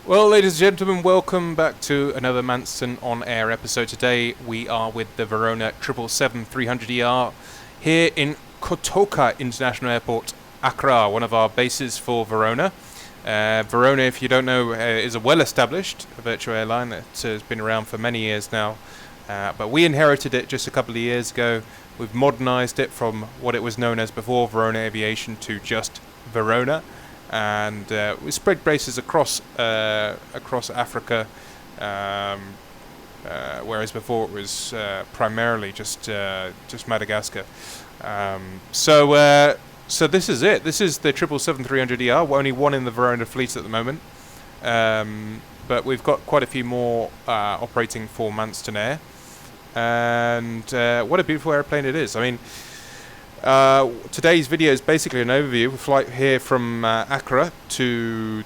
Well, ladies and gentlemen, welcome back to another Manston On Air episode. Today we are with the Vorona 777-300ER here in Kotoka International Airport, Accra, one of our bases for Vorona. Vorona, if you don't know, is a well-established virtual airline that has been around for many years now. But we inherited it just a couple of years ago. We've modernised it from what it was known as before, Vorona Aviation, to just Vorona. And we spread bases across Africa, whereas before it was primarily just Madagascar. So this is it. This is the 777-300ER. We're only one in the Vorona fleet at the moment, but we've got quite a few more operating for Manston Air. And what a beautiful airplane it is. I mean, today's video is basically an overview of a flight here from Accra to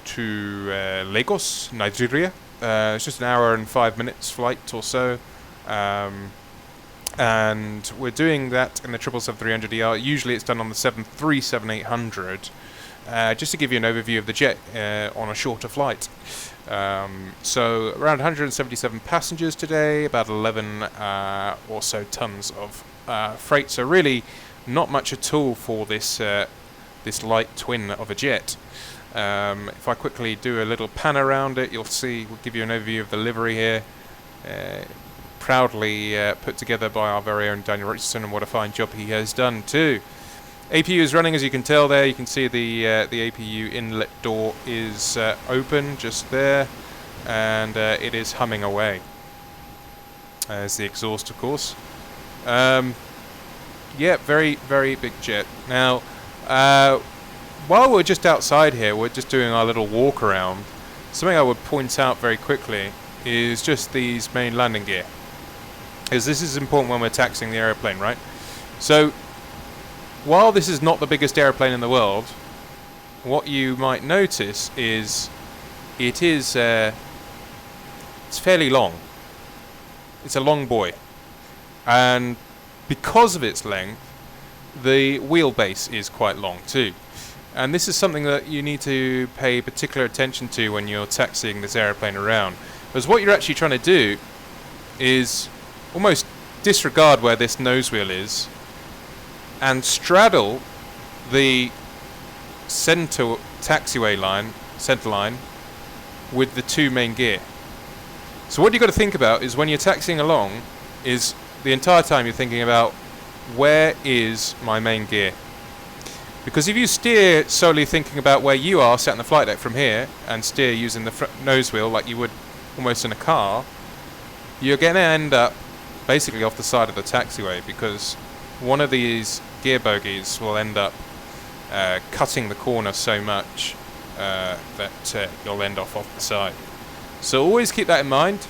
Lagos, Nigeria. It's just an hour and 5 minutes flight or so. And we're doing that in the 777-300ER. Usually it's done on the 737-800. Just to give you an overview of the jet on a shorter flight. So around 177 passengers today, about 11 or so tons of freight. So really not much at all for this this light twin of a jet. If I quickly do a little pan around it, you'll see, we'll give you an overview of the livery here. Proudly put together by our very own Daniel Richardson, and what a fine job he has done too. APU is running, as you can tell there. You can see the APU inlet door is open just there, and it is humming away. There's the exhaust, of course. Yeah, very, very big jet. Now, while we're just outside here, we're just doing our little walk around. Something I would point out very quickly is just these main landing gear, because this is important when we're taxiing the aeroplane, right? So, while this is not the biggest aeroplane in the world, what you might notice is it's fairly long. It's a long boy, and because of its length, the wheelbase is quite long too. And this is something that you need to pay particular attention to when you're taxiing this aeroplane around. Because what you're actually trying to do is almost disregard where this nose wheel is and straddle the center line with the two main gear. So what you've got to think about is, when you're taxiing along, is the entire time you're thinking about, where is my main gear? Because if you steer solely thinking about where you are sat on the flight deck from here, and steer using the nose wheel like you would almost in a car, you're going to end up basically off the side of the taxiway, because one of these gear bogies will end up cutting the corner so much that you'll end off the side. So always keep that in mind.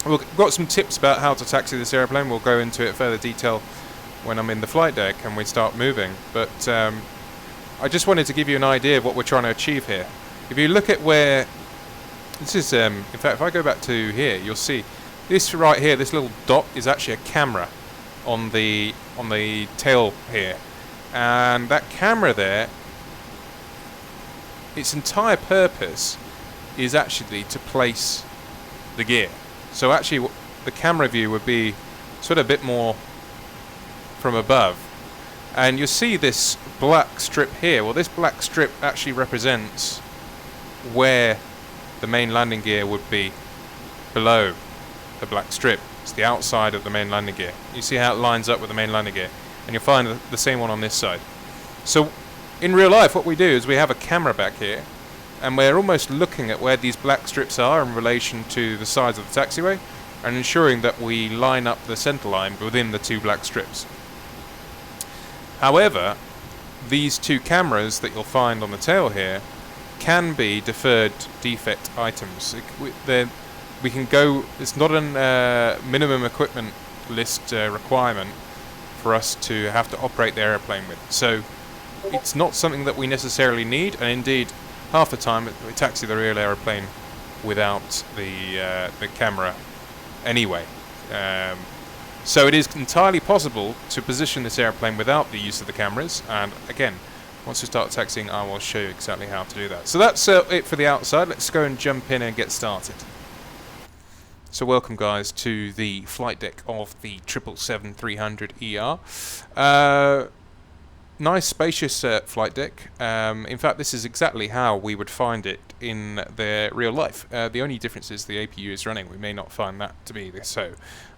We've got some tips about how to taxi this airplane. We'll go into it in further detail when I'm in the flight deck and we start moving. But I just wanted to give you an idea of what we're trying to achieve here. If you look at where this is, in fact, if I go back to here, you'll see this right here. This little dot is actually a camera on the tail here, and that camera there, its entire purpose is actually to place the gear. So actually the camera view would be sort of a bit more from above, and you see this black strip here. Well, this black strip actually represents where the main landing gear would be below the black strip. It's the outside of the main landing gear. You see how it lines up with the main landing gear, and you'll find the same one on this side. So in real life, what we do is we have a camera back here, and we're almost looking at where these black strips are in relation to the sides of the taxiway, and ensuring that we line up the center line within the two black strips. However, these two cameras that you'll find on the tail here can be deferred defect items. We can go, it's not a minimum equipment list requirement for us to have to operate the aeroplane with. So it's not something that we necessarily need, and indeed half the time we taxi the real aeroplane without the camera anyway. So it is entirely possible to position this airplane without the use of the cameras, and again, Once we start taxiing, I will show you exactly how to do that. So that's it for the outside. Let's go and jump in and get started. So welcome guys to the flight deck of the 777-300ER. Nice spacious flight deck. In fact, this is exactly how we would find it in the real life. The only difference is the APU is running. We may not find that to be so.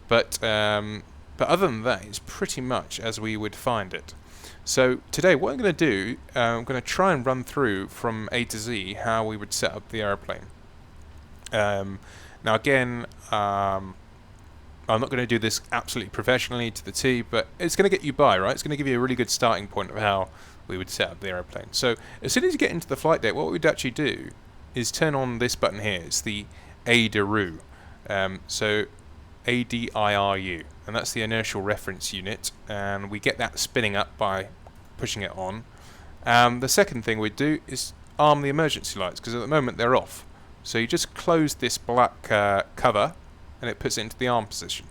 But other than that, it's pretty much as we would find it. So today what I'm going to do, I'm going to try and run through from A to Z how we would set up the airplane. Now again, I'm not going to do this absolutely professionally to the T, but it's going to get you by, right? It's going to give you a really good starting point of how we would set up the airplane. So as soon as you get into the flight deck, what we'd actually do is turn on this button here. It's the ADIRU. So ADIRU, and that's the inertial reference unit, and we get that spinning up by pushing it on. The second thing we'd do is arm the emergency lights, because at the moment they're off. So you just close this black cover and it puts it into the arm position.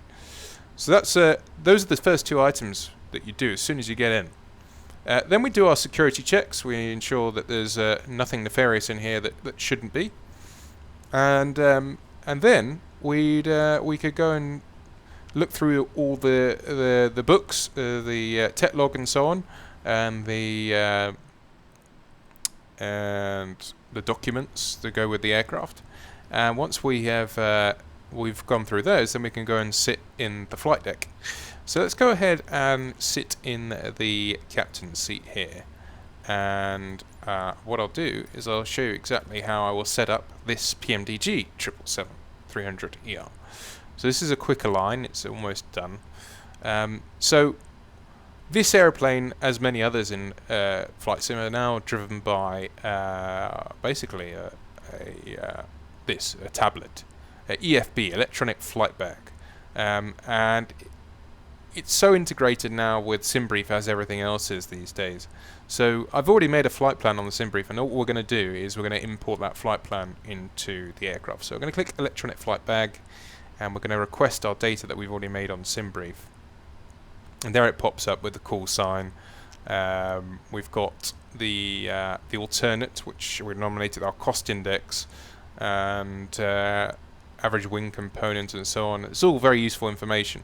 So that's those are the first two items that you do as soon as you get in. Then we do our security checks. We ensure that there's nothing nefarious in here that shouldn't be. And then we could go and look through all the books, the tech log and so on, and the documents that go with the aircraft. And once we have we've gone through those, then we can go and sit in the flight deck. So let's go ahead and sit in the captain's seat here. And what I'll do is I'll show you exactly how I will set up this PMDG 777-300ER. So this is a quicker line, it's almost done. So this airplane, as many others in flight sim, are now driven by basically a tablet, EFB, electronic flight bag, and it's so integrated now with SimBrief as everything else is these days. So I've already made a flight plan on the SimBrief, and all we're going to do is we're going to import that flight plan into the aircraft. So we're going to click electronic flight bag, and we're going to request our data that we've already made on SimBrief. And there it pops up with the call sign. We've got the alternate, which we nominated our cost index, and average wing component and so on. It's all very useful information.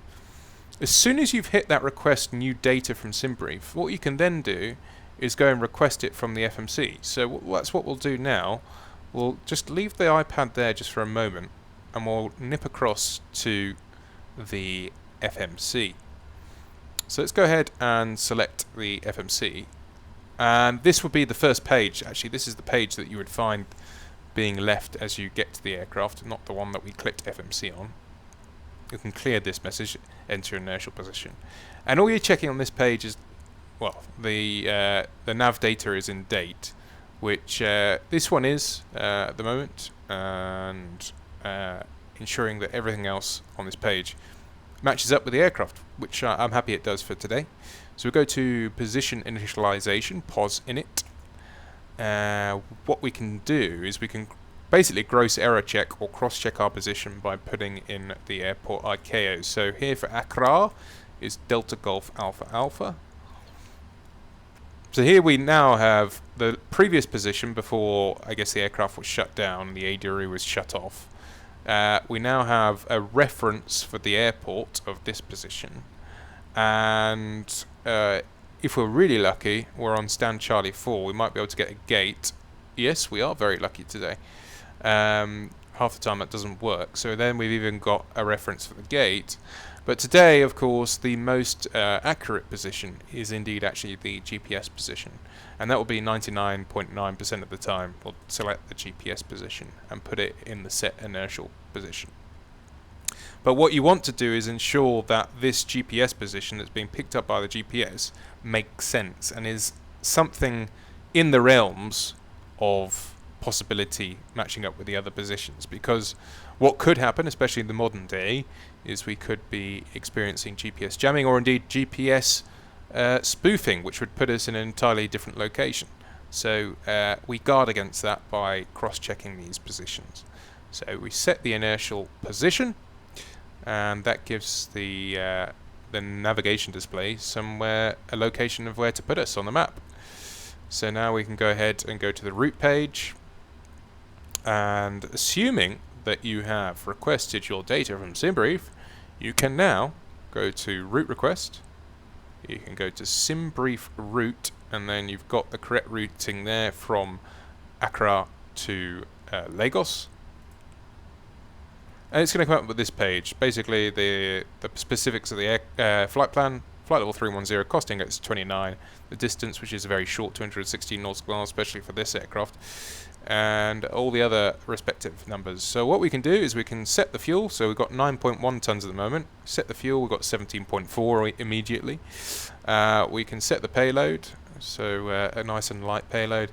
As soon as you've hit that request new data from SimBrief, what you can then do is go and request it from the FMC. So that's what we'll do now. We'll just leave the iPad there just for a moment, and we'll nip across to the FMC. So let's go ahead and select the FMC, and this would be the first page. Actually, this is the page that you would find being left as you get to the aircraft, not the one that we clicked FMC on. You can clear this message, enter inertial position, and all you're checking on this page is, well, the nav data is in date, which this one is at the moment, and ensuring that everything else on this page matches up with the aircraft, which I'm happy it does for today. So we go to position initialization, pos init. What we can do is we can basically gross error check or cross check our position by putting in the airport ICAO. So here for Accra is Delta Golf Alpha Alpha. So here we now have the previous position before, I guess, the aircraft was shut down, the ADIRU was shut off. We now have a reference for the airport of this position, and if we're really lucky, we're on stand Charlie 4, we might be able to get a gate. Yes, we are very lucky today. Half the time that doesn't work, so then we've even got a reference for the gate. But today, of course, the most accurate position is indeed actually the GPS position, and that will be 99.9% of the time. We'll select the GPS position and put it in the set inertial position. But what you want to do is ensure that this GPS position that's being picked up by the GPS makes sense and is something in the realms of possibility matching up with the other positions, because what could happen, especially in the modern day, is we could be experiencing GPS jamming or indeed GPS spoofing, which would put us in an entirely different location. So we guard against that by cross-checking these positions. So we set the inertial position, and that gives the navigation display somewhere a location of where to put us on the map. So now we can go ahead and go to the route page, and assuming that you have requested your data from SimBrief, you can now go to route request. You can go to SimBrief route, and then you've got the correct routing there from Accra to Lagos. And it's going to come up with this page. Basically, the specifics of the flight plan. Flight level 310, cost index 29, the distance, which is very short, 216 nautical miles, especially for this aircraft, and all the other respective numbers. So what we can do is we can set the fuel. So we've got 9.1 tons at the moment. Set the fuel, we've got 17.4 immediately. We can set the payload, so a nice and light payload,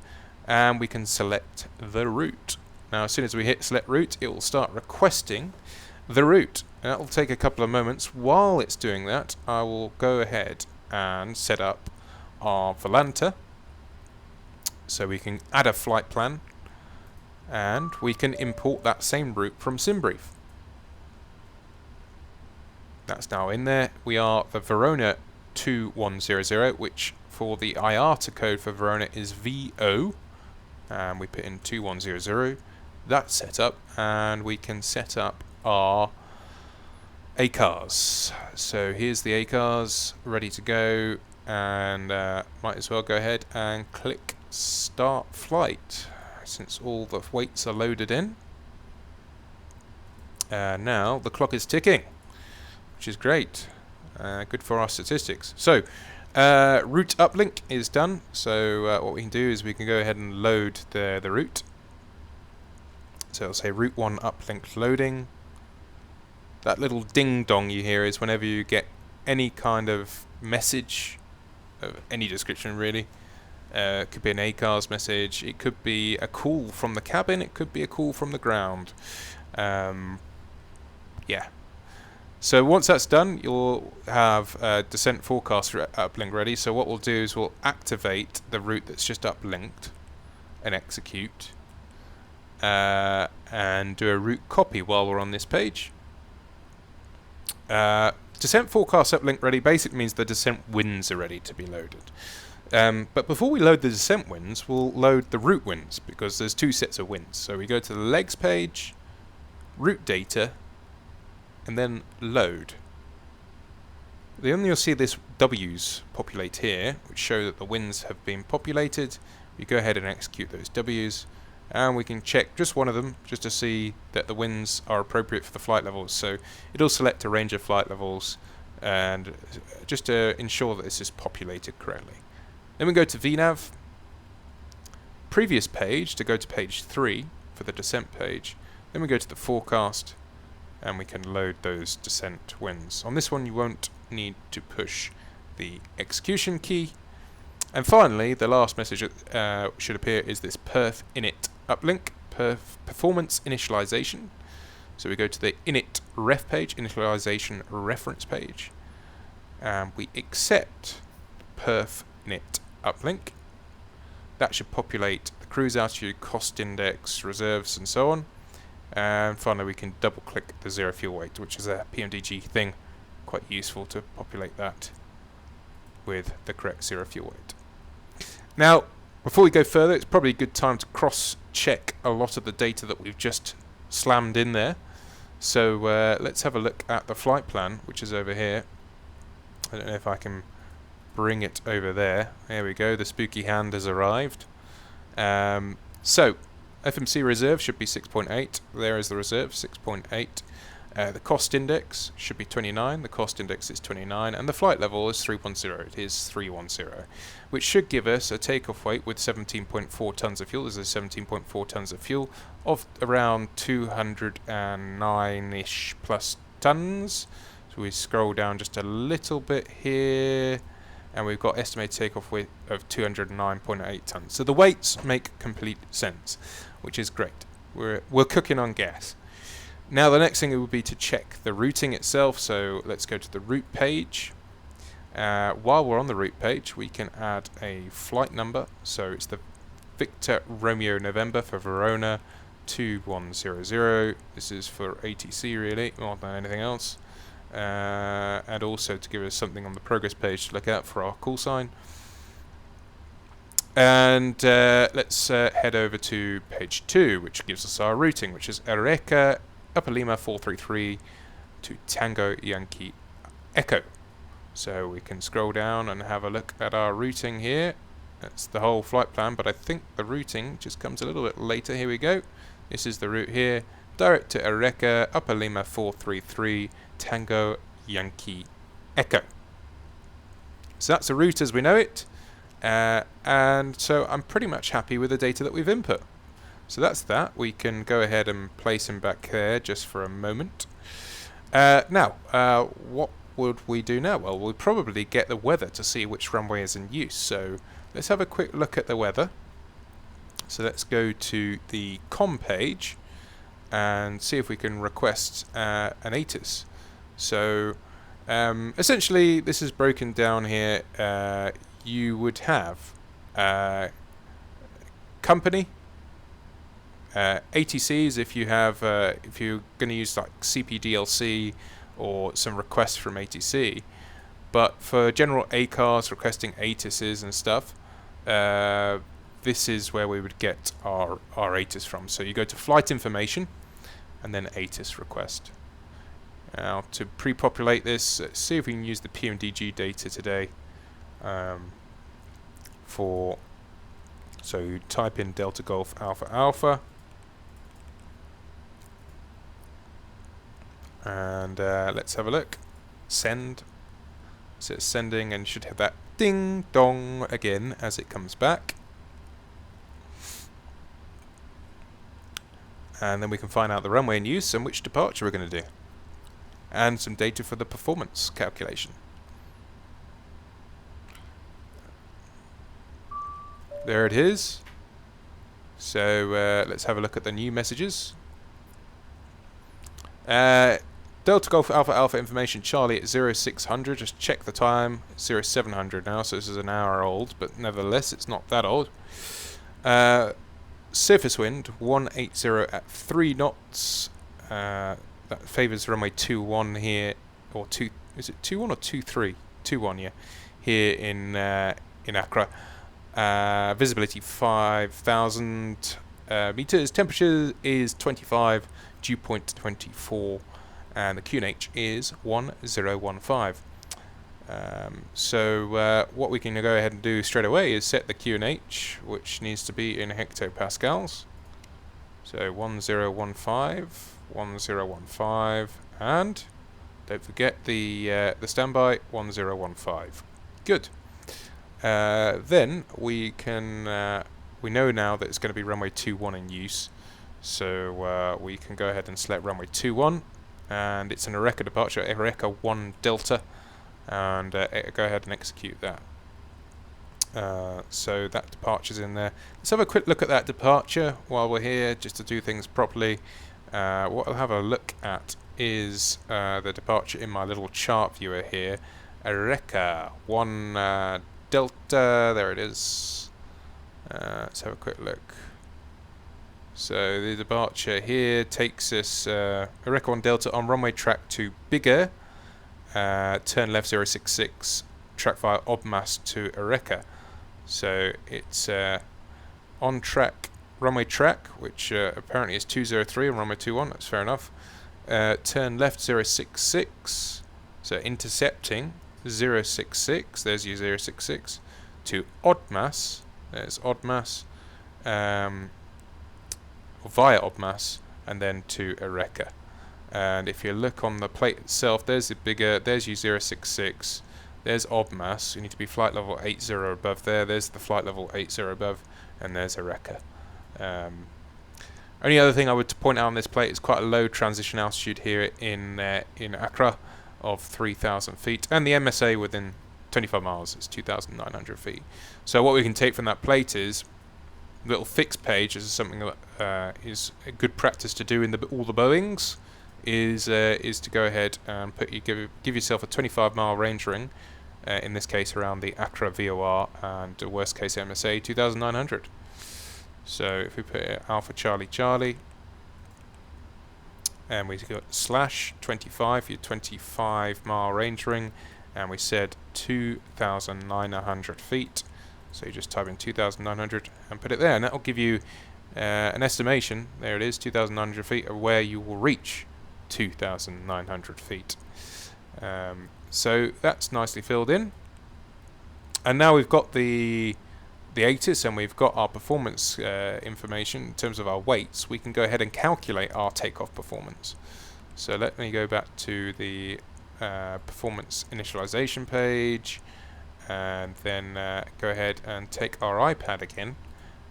and we can select the route. Now as soon as we hit select route, it will start requesting the route. And that will take a couple of moments. While it's doing that, I will go ahead and set up our Volanta, so we can add a flight plan, and we can import that same route from SimBrief. That's now in there. We are the Vorona 2100, which for the IATA code for Vorona is VO, and we put in 2100. That's set up, and we can set up our ACARs. So here's the ACARs ready to go, and might as well go ahead and click start flight since all the weights are loaded in. Now the clock is ticking, which is great. Good for our statistics. So route uplink is done. So what we can do is we can go ahead and load the route. So it'll say route 1 uplink loading. That little ding dong you hear is whenever you get any kind of message of any description, really. It could be an ACARS message, it could be a call from the cabin, it could be a call from the ground. Yeah. So once that's done, you'll have a descent forecast uplink ready. So what we'll do is we'll activate the route that's just uplinked and execute, and do a route copy while we're on this page. Descent forecast uplink ready basically means the descent winds are ready to be loaded. But before we load the descent winds, we'll load the route winds, because there's two sets of winds. So we go to the legs page, route data, and then load. Then you'll see this W's populate here, which show that the winds have been populated. We go ahead and execute those W's, and we can check just one of them just to see that the winds are appropriate for the flight levels. So it'll select a range of flight levels, and just to ensure that this is populated correctly. Then we go to VNAV, previous page to go to page 3 for the descent page. Then we go to the forecast, and we can load those descent winds. On this one you won't need to push the execution key. And finally, the last message that should appear is this perf init uplink, performance initialization. So we go to the init ref page, initialization reference page, and we accept perf init uplink. That should populate the cruise altitude, cost index, reserves, and so on. And finally, we can double click the zero fuel weight, which is a PMDG thing, quite useful to populate that with the correct zero fuel weight. Now, before we go further, it's probably a good time to cross-check a lot of the data that we've just slammed in there. So let's have a look at the flight plan, which is over here. I don't know if I can bring it over there. There we go, the spooky hand has arrived. So, FMC reserve should be 6.8. There is the reserve, 6.8. The cost index should be 29. The cost index is 29, and the flight level is 310. It is 310, which should give us a takeoff weight with 17.4 tons of fuel. There's a 17.4 tons of fuel of around 209-ish plus tons. So we scroll down just a little bit here, and we've got estimated takeoff weight of 209.8 tons. So the weights make complete sense, which is great. We're cooking on gas. Now the next thing would be to check the routing itself, so let's go to the route page. While we're on the route page, we can add a flight number, so it's the Victor Romeo November for Vorona 2100. This is for ATC really, more than anything else. And also to give us something on the progress page to look out for our call sign. And let's head over to page 2, which gives us our routing, which is Eureka, Upper Lima 433 to Tango Yankee Echo. So we can scroll down and have a look at our routing here. That's the whole flight plan, but I think the routing just comes a little bit later. Here we go. This is the route here. Direct to Eureka, Upper Lima 433, Tango Yankee Echo. So that's the route as we know it. And so I'm pretty much happy with the data that we've input. So that's that. We can go ahead and place him back there just for a moment. Now, what would we do now? Well, we'll probably get the weather to see which runway is in use. So let's have a quick look at the weather. So let's go to the com page and see if we can request an ATIS. So essentially this is broken down here. You would have company, ATCs if you have if you're going to use like CPDLC or some requests from ATC, but for general ACARs requesting ATISs and stuff, this is where we would get our ATIS from. So you go to flight information and then ATIS request. Now to pre-populate this, let's see if we can use the PMDG data today. So you type in Delta Golf Alpha Alpha, and let's have a look. Send. So it's sending and should have that ding dong again as it comes back. And then we can find out the runway in use and which departure we're going to do. And some data for the performance calculation. There it is. So let's have a look at the new messages. Delta Golf Alpha Alpha information Charlie at 0600. Just check the time. 0700 now, so this is an hour old, but nevertheless it's not that old. Surface wind 180 at 3 knots. That favours runway 21 here, or 2. Is it 21 or 23? 21, yeah. Here in Accra. Visibility 5,000 meters. Temperature is 25. Dew point 24, and the QNH is 1015. So what we can go ahead and do straight away is set the QNH, which needs to be in hectopascals. So 1015, 1015, and don't forget the standby 1015. Good. Then we can we know now that it's going to be runway 21 in use, so we can go ahead and select runway 21, and it's an Eureka departure, Eureka 1 Delta, and go ahead and execute that. So that departure's in there. Let's have a quick look at that departure while we're here, just to do things properly. What I'll have a look at is the departure in my little chart viewer here. Eureka 1 Delta, there it is. Let's have a quick look. So the departure here takes us Eureka 1 Delta on runway track to bigger, turn left 066, track via Obmas to Eureka. So it's on track, runway track, which apparently is 203 on runway 21, that's fair enough. Turn left 066, so intercepting 066, there's your 066, to Obmas, there's Obmas, via Obmas, and then to Eureka. And if you look on the plate itself, there's the bigger, there's your 066, there's Obmas, you need to be flight level 80 above there, there's the flight level 80 above, and there's Eureka. Only other thing I would point out on this plate is quite a low transition altitude here in Accra of 3,000 feet, and the MSA within 25 miles is 2,900 feet. So what we can take from that plate is little fixed page. This is something that is a good practice to do in all the Boeings. Is to go ahead and give yourself a 25-mile range ring. In this case, around the Accra VOR, and the worst case MSA 2,900. So if we put Alpha Charlie Charlie, and we got /25 your 25-mile range ring, and we said 2,900 feet. So you just type in 2,900 and put it there, and that will give you an estimation. There it is, 2,900 feet of where you will reach 2,900 feet. So that's nicely filled in. And now we've got the ATIS and we've got our performance information in terms of our weights. We can go ahead and calculate our takeoff performance. So let me go back to the performance initialization page, and then go ahead and take our iPad again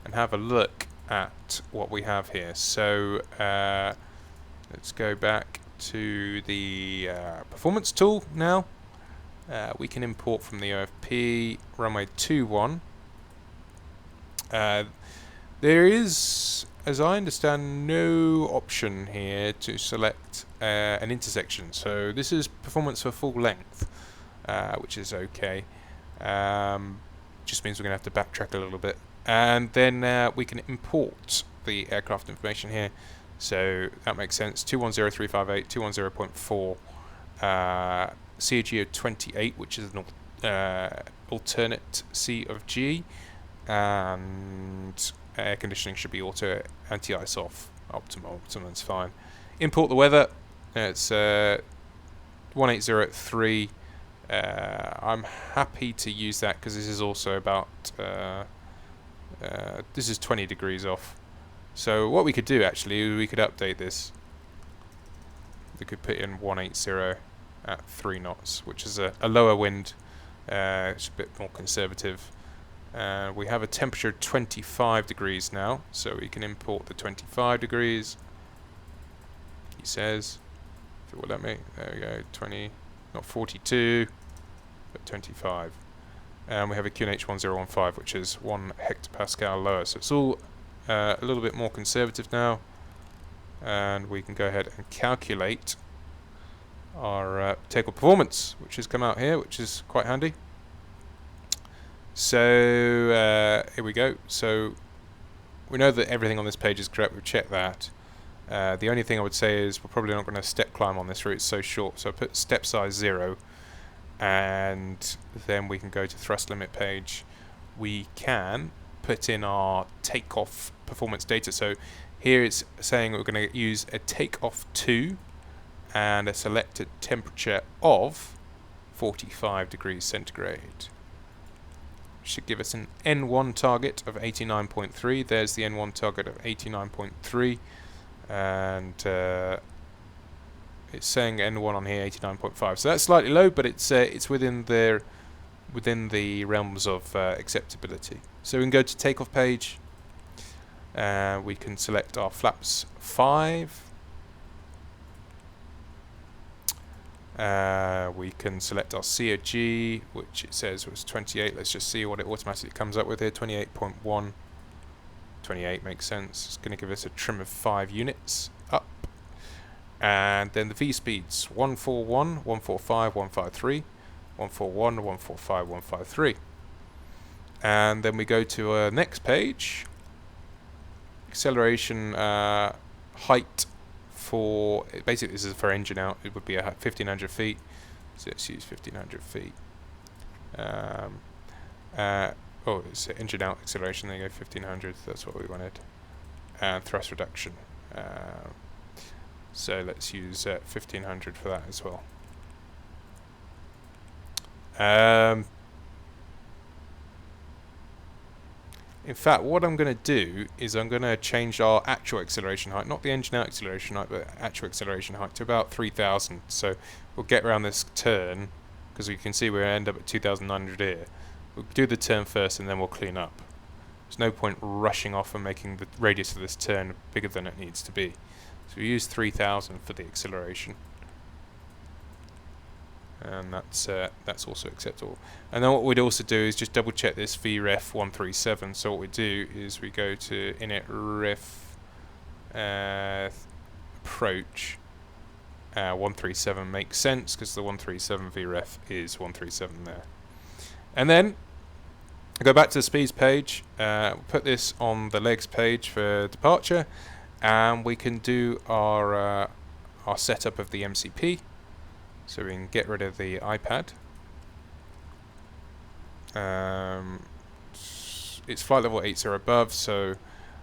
and have a look at what we have here. So let's go back to the performance tool now. We can import from the OFP runway 21. There is, as I understand, no option here to select an intersection. So this is performance for full length, which is okay. Just means we're going to have to backtrack a little bit. And then we can import the aircraft information here. So that makes sense. 210358, 210.4. CAG of 28, which is an alternate C of G, and air conditioning should be auto, anti-ice off, optimal's fine. Import the weather. It's 180 at 3. I'm happy to use that because this is also about this is 20 degrees off. So what we could do actually is we could update this. We could put in 180 at 3 knots, which is a lower wind. It's a bit more conservative. We have a temperature of 25 degrees now, so we can import the 25 degrees. He says, if it will let me, there we go, 20, not 42, but 25. And we have a QNH 1015, which is 1 hectopascal lower. So it's all a little bit more conservative now. And we can go ahead and calculate our takeoff performance, which has come out here, which is quite handy. So here we go. So we know that everything on this page is correct. We've checked that. The only thing I would say is we're probably not going to step climb on this route. It's so short. So I put step size 0, and then we can go to thrust limit page. We can put in our takeoff performance data. So here it's saying we're going to use a takeoff 2 and a selected temperature of 45 degrees centigrade. Should give us an N1 target of 89.3. There's the N1 target of 89.3, and it's saying N1 on here 89.5. So that's slightly low, but it's within the realms of acceptability. So we can go to takeoff page. We can select our flaps 5. We can select our COG, which it says was 28. Let's just see what it automatically comes up with here. 28.1. 28 makes sense. It's going to give us a trim of 5 units up. And then the V speeds 141, 145, 153, 141, 145, 153. And then we go to our next page. Acceleration height. For basically, this is for engine out. It would be 1,500 feet. So let's use 1,500 feet. Oh, it's engine out acceleration. There you go, 1,500. That's what we wanted. And thrust reduction. So let's use 1,500 for that as well. In fact, what I'm going to do is I'm going to change our actual acceleration height, not the engine out acceleration height, but actual acceleration height to about 3,000. So we'll get around this turn, because you can see we end up at 2,900 here. We'll do the turn first and then we'll clean up. There's no point rushing off and making the radius of this turn bigger than it needs to be. So we use 3,000 for the acceleration. And that's also acceptable. And then what we'd also do is just double check this VREF 137. So what we do is we go to init ref approach 137 makes sense because the 137 VREF is 137 there. And then I go back to the speeds page, put this on the legs page for departure, and we can do our setup of the MCP. So we can get rid of the iPad. it's flight level 80 above, so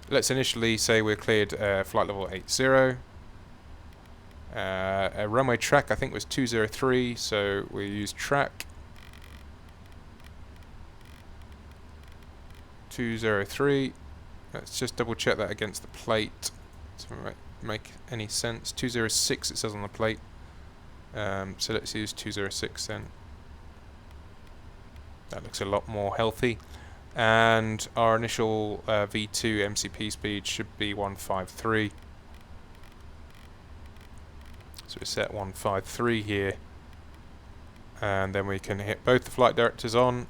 let's initially say we're cleared flight level 80. A runway track I think was 203, so we use track 203. Let's just double check that against the plate to make any sense. 206 it says on the plate, so let's use 206 then. That looks a lot more healthy. And our initial V2 MCP speed should be 153. So we set 153 here, and then we can hit both the flight directors on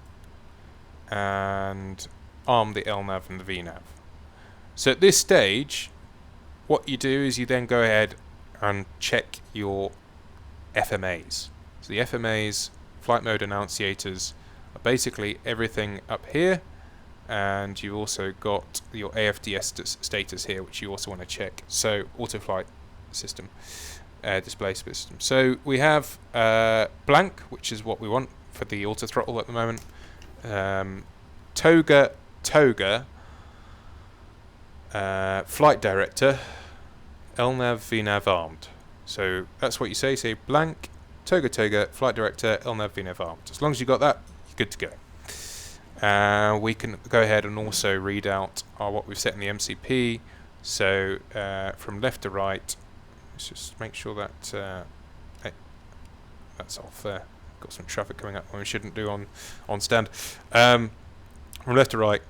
and arm the LNAV and the VNAV. So at this stage, what you do is you then go ahead and check your FMAs. So the FMAs, flight mode annunciators, are basically everything up here, and you've also got your AFDS status here, which you also want to check. So auto flight system, display system. So we have blank, which is what we want for the auto throttle at the moment. Toga, flight director, LNAV, VNAV armed. So that's what you say. Say blank, toga, flight director, LNAV, VNAV armed. As long as you got that, you're good to go. We can go ahead and also read out what we've set in the MCP. So from left to right, let's just make sure that that's off there. Got some traffic coming up when we shouldn't do on stand. From left to right,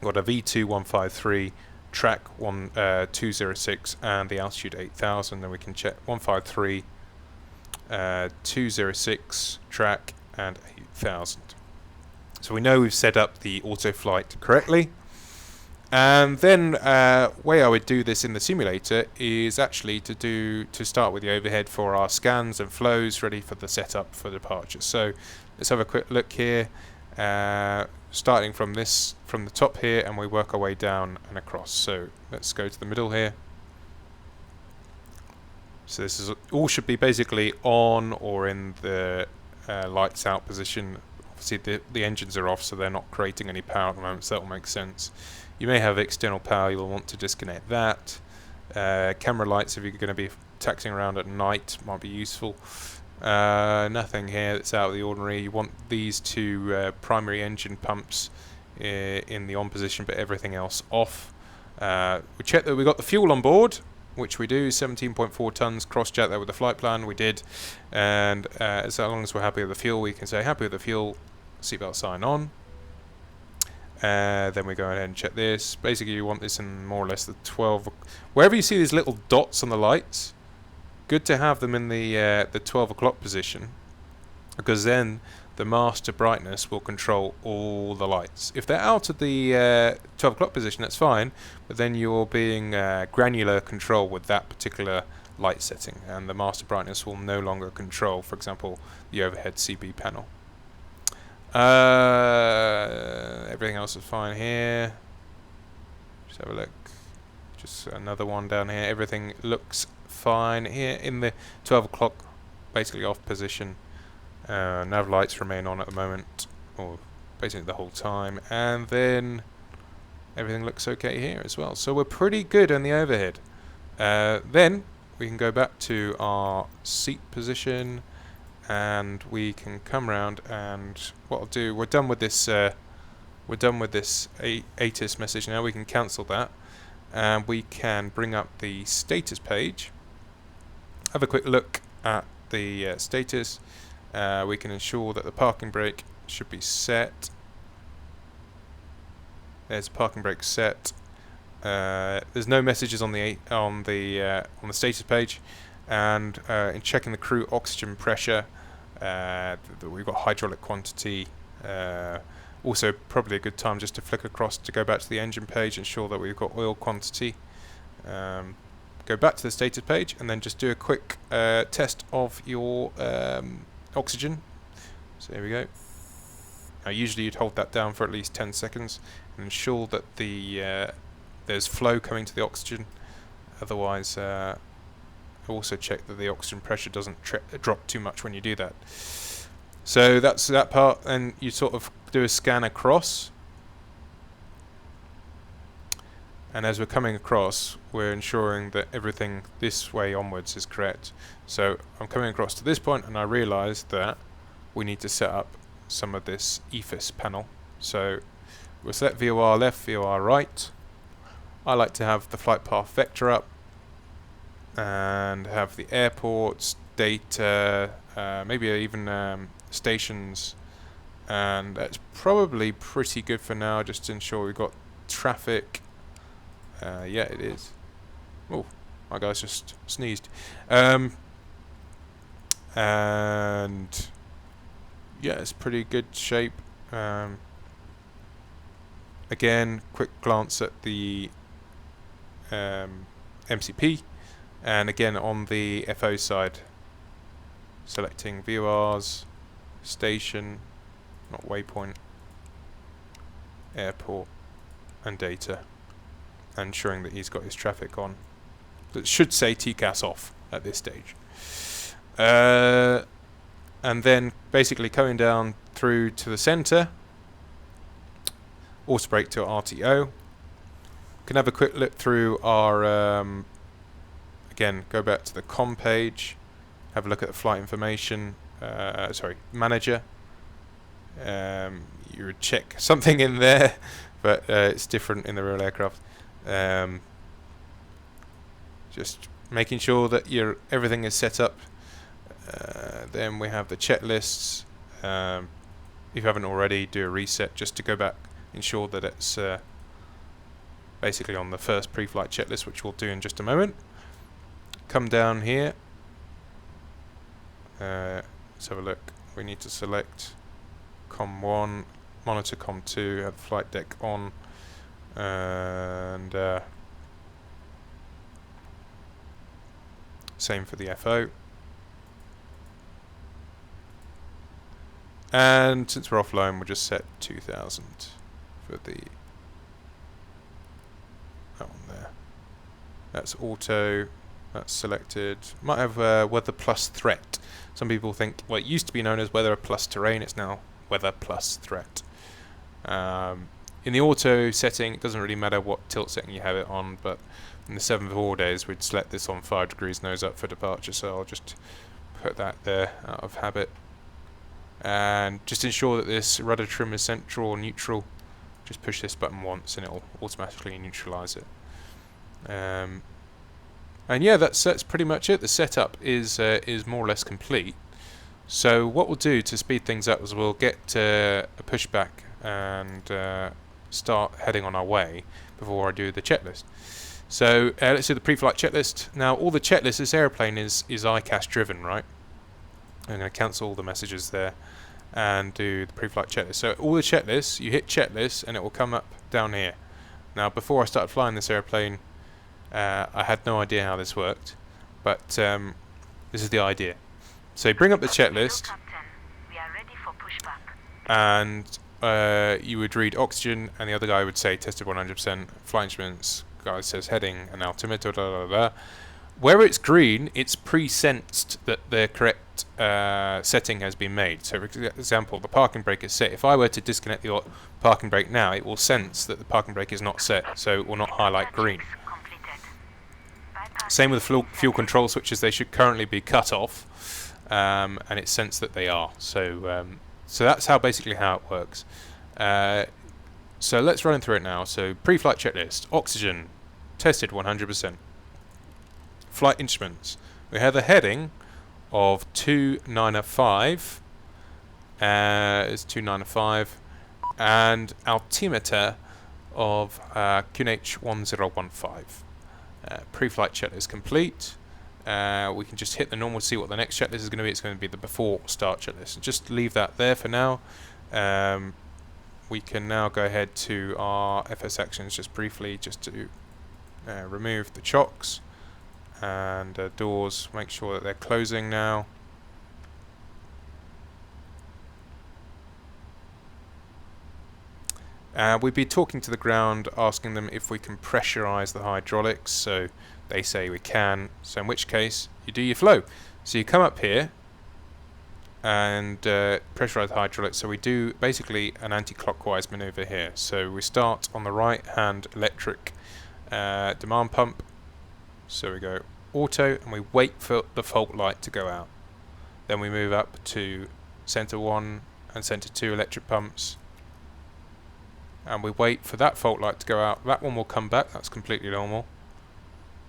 got a V2 153, track 206, and the altitude 8000. Then we can check 153, 206, track, and 8000. So we know we've set up the auto flight correctly. And then way I would do this in the simulator is actually to start with the overhead for our scans and flows ready for the setup for departure. So let's have a quick look here, starting from the top here, and we work our way down and across. So let's go to the middle here. So this is all should be basically on or in the lights out position. Obviously the engines are off, so they're not creating any power at the moment, so that will make sense. You may have external power, you'll want to disconnect that. Camera lights, if you're going to be taxiing around at night, might be useful. Nothing here that's out of the ordinary. You want these two primary engine pumps in the on position, but everything else off. We check that we got the fuel on board, which we do, 17.4 tons, cross-check that with the flight plan, we did. And as long as we're happy with the fuel, we can say happy with the fuel, seatbelt sign on. Then we go ahead and check this. Basically you want this in more or less the 12, wherever you see these little dots on the lights, good to have them in the 12 o'clock position, because then the master brightness will control all the lights. If they're out of the 12 o'clock position, that's fine, but then you're being granular control with that particular light setting, and the master brightness will no longer control, for example, the overhead CB panel. Everything else is fine here. Just have a look. Just another one down here. Everything looks fine here in the 12 o'clock, basically off position. Nav lights remain on at the moment, or basically the whole time, and then everything looks okay here as well. So we're pretty good on the overhead. Then we can go back to our seat position, and we can come around, and what I'll do, we're done with this ATIS message now. We can cancel that, and we can bring up the status page, have a quick look at the status. We can ensure that the parking brake should be set. There's parking brake set. There's no messages on the status page, and in checking the crew oxygen pressure, we've got hydraulic quantity. Also probably a good time just to flick across to go back to the engine page, ensure that we've got oil quantity. Go back to the status page and then just do a quick test of your oxygen. So here we go. Now usually you'd hold that down for at least 10 seconds and ensure that there's flow coming to the oxygen. Otherwise also check that the oxygen pressure doesn't drop too much when you do that. So that's that part, and you sort of do a scan across, and as we're coming across, we're ensuring that everything this way onwards is correct. So I'm coming across to this point, and I realise that we need to set up some of this EFIS panel. So we'll select VOR left, VOR right. I like to have the flight path vector up and have the airports, data, maybe even stations, and that's probably pretty good for now, just to ensure we've got traffic. Yeah, it is. Oh, my guy's just sneezed. And yeah, it's pretty good shape. Again, quick glance at the MCP, and again on the FO side, selecting VORs, station, not waypoint, airport, and data, and ensuring that he's got his traffic on. It should say TCAS off at this stage. And then basically coming down through to the center, auto brake to RTO. Can have a quick look through our again, go back to the com page, have a look at the flight information, manager. You would check something in there, but it's different in the real aircraft. Just making sure that everything is set up. Then we have the checklists. If you haven't already, do a reset just to go back, ensure that it's basically on the first pre-flight checklist, which we'll do in just a moment. Come down here. Let's have a look. We need to select COM1, monitor COM2, have the flight deck on, and same for the FO. And since we're offline, we'll just set 2000 for that one there. That's auto. That's selected. Might have weather plus threat. Some people think, well, it used to be known as weather plus terrain. It's now weather plus threat. In the auto setting, it doesn't really matter what tilt setting you have it on, but in the 7-4 days, we'd select this on 5 degrees nose up for departure. So I'll just put that there out of habit. And just ensure that this rudder trim is central or neutral. Just push this button once and it'll automatically neutralize it. And yeah, that's pretty much it. The setup is more or less complete. So what we'll do to speed things up is we'll get a pushback and start heading on our way before I do the checklist. So let's do the pre-flight checklist. Now all the checklist, this airplane is ICAS driven, right? I'm going to cancel all the messages there and do the pre-flight checklist. So all the checklists, you hit checklist and it will come up down here. Now before I started flying this airplane, I had no idea how this worked, but this is the idea. So you bring up the checklist, we are ready for pushback. And you would read oxygen, and the other guy would say tested 100%, flight instruments, guy says heading and altimeter, blah, blah, blah. Where it's green, it's pre-sensed that the correct setting has been made. So for example, the parking brake is set. If I were to disconnect the parking brake now, it will sense that the parking brake is not set, so it will not highlight green. Same with the fuel control switches, they should currently be cut off, and it's sensed that they are. So so that's basically how it works. So let's run through it now. So pre-flight checklist, oxygen, tested 100%. Flight instruments, we have a heading of 2905, is 2905, and altimeter of QNH 1015. Pre-flight checklist complete. We can just hit the normal, see what the next checklist is going to be. It's going to be the before start checklist. Just leave that there for now. We can now go ahead to our FS actions just briefly, just to remove the chocks and doors. Make sure that they're closing now. We'd be talking to the ground, asking them if we can pressurize the hydraulics. So they say we can. So in which case, you do your flow. So you come up here and pressurize the hydraulics. So we do basically an anti-clockwise maneuver here. So we start on the right-hand electric demand pump. So we go auto and we wait for the fault light to go out. Then we move up to center 1 and center 2 electric pumps. And we wait for that fault light to go out. That one will come back, that's completely normal.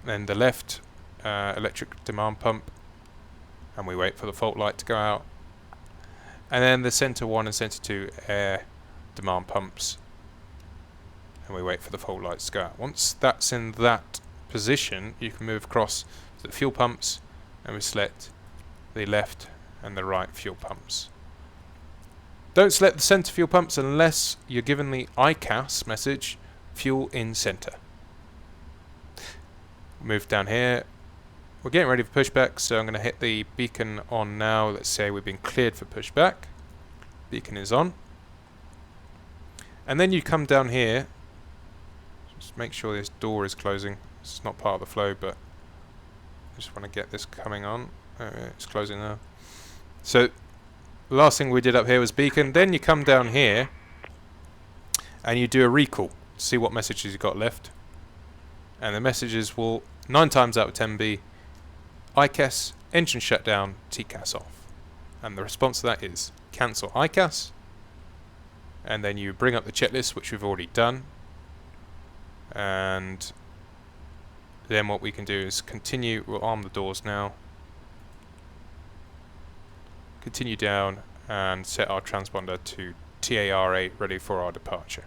Then the left electric demand pump, and we wait for the fault light to go out. And then the center 1 and center 2 air demand pumps, and we wait for the fault lights to go out. Once that's in that position, you can move across to the fuel pumps, and we select the left and the right fuel pumps. Don't select the center fuel pumps unless you're given the ICAS message, fuel in center. Move down here. We're getting ready for pushback, so I'm going to hit the beacon on now. Let's say we've been cleared for pushback. Beacon is on. And then you come down here. Just make sure this door is closing. It's not part of the flow, but I just want to get this coming on. It's closing now. So the last thing we did up here was beacon. Then you come down here and you do a recall to see what messages you got left. And the messages will 9 times out of 10 be ICAS, engine shutdown, TCAS off. And the response to that is cancel ICAS. And then you bring up the checklist, which we've already done. And then what we can do is continue. We'll arm the doors now. Continue down and set our transponder to TARA, ready for our departure.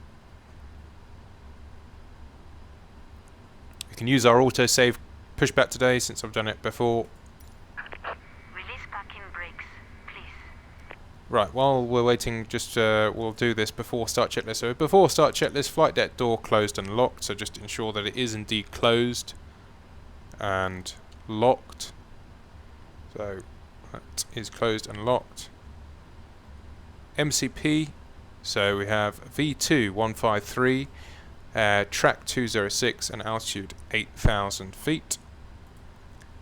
We can use our autosave pushback today since I've done it before. Release parking brakes, please. Right, while we're waiting, just we'll do this before start checklist. So before start checklist, flight deck door closed and locked. So just ensure that it is indeed closed and locked. So that is closed and locked. MCP, so we have V2 153, track 206 and altitude 8,000 feet.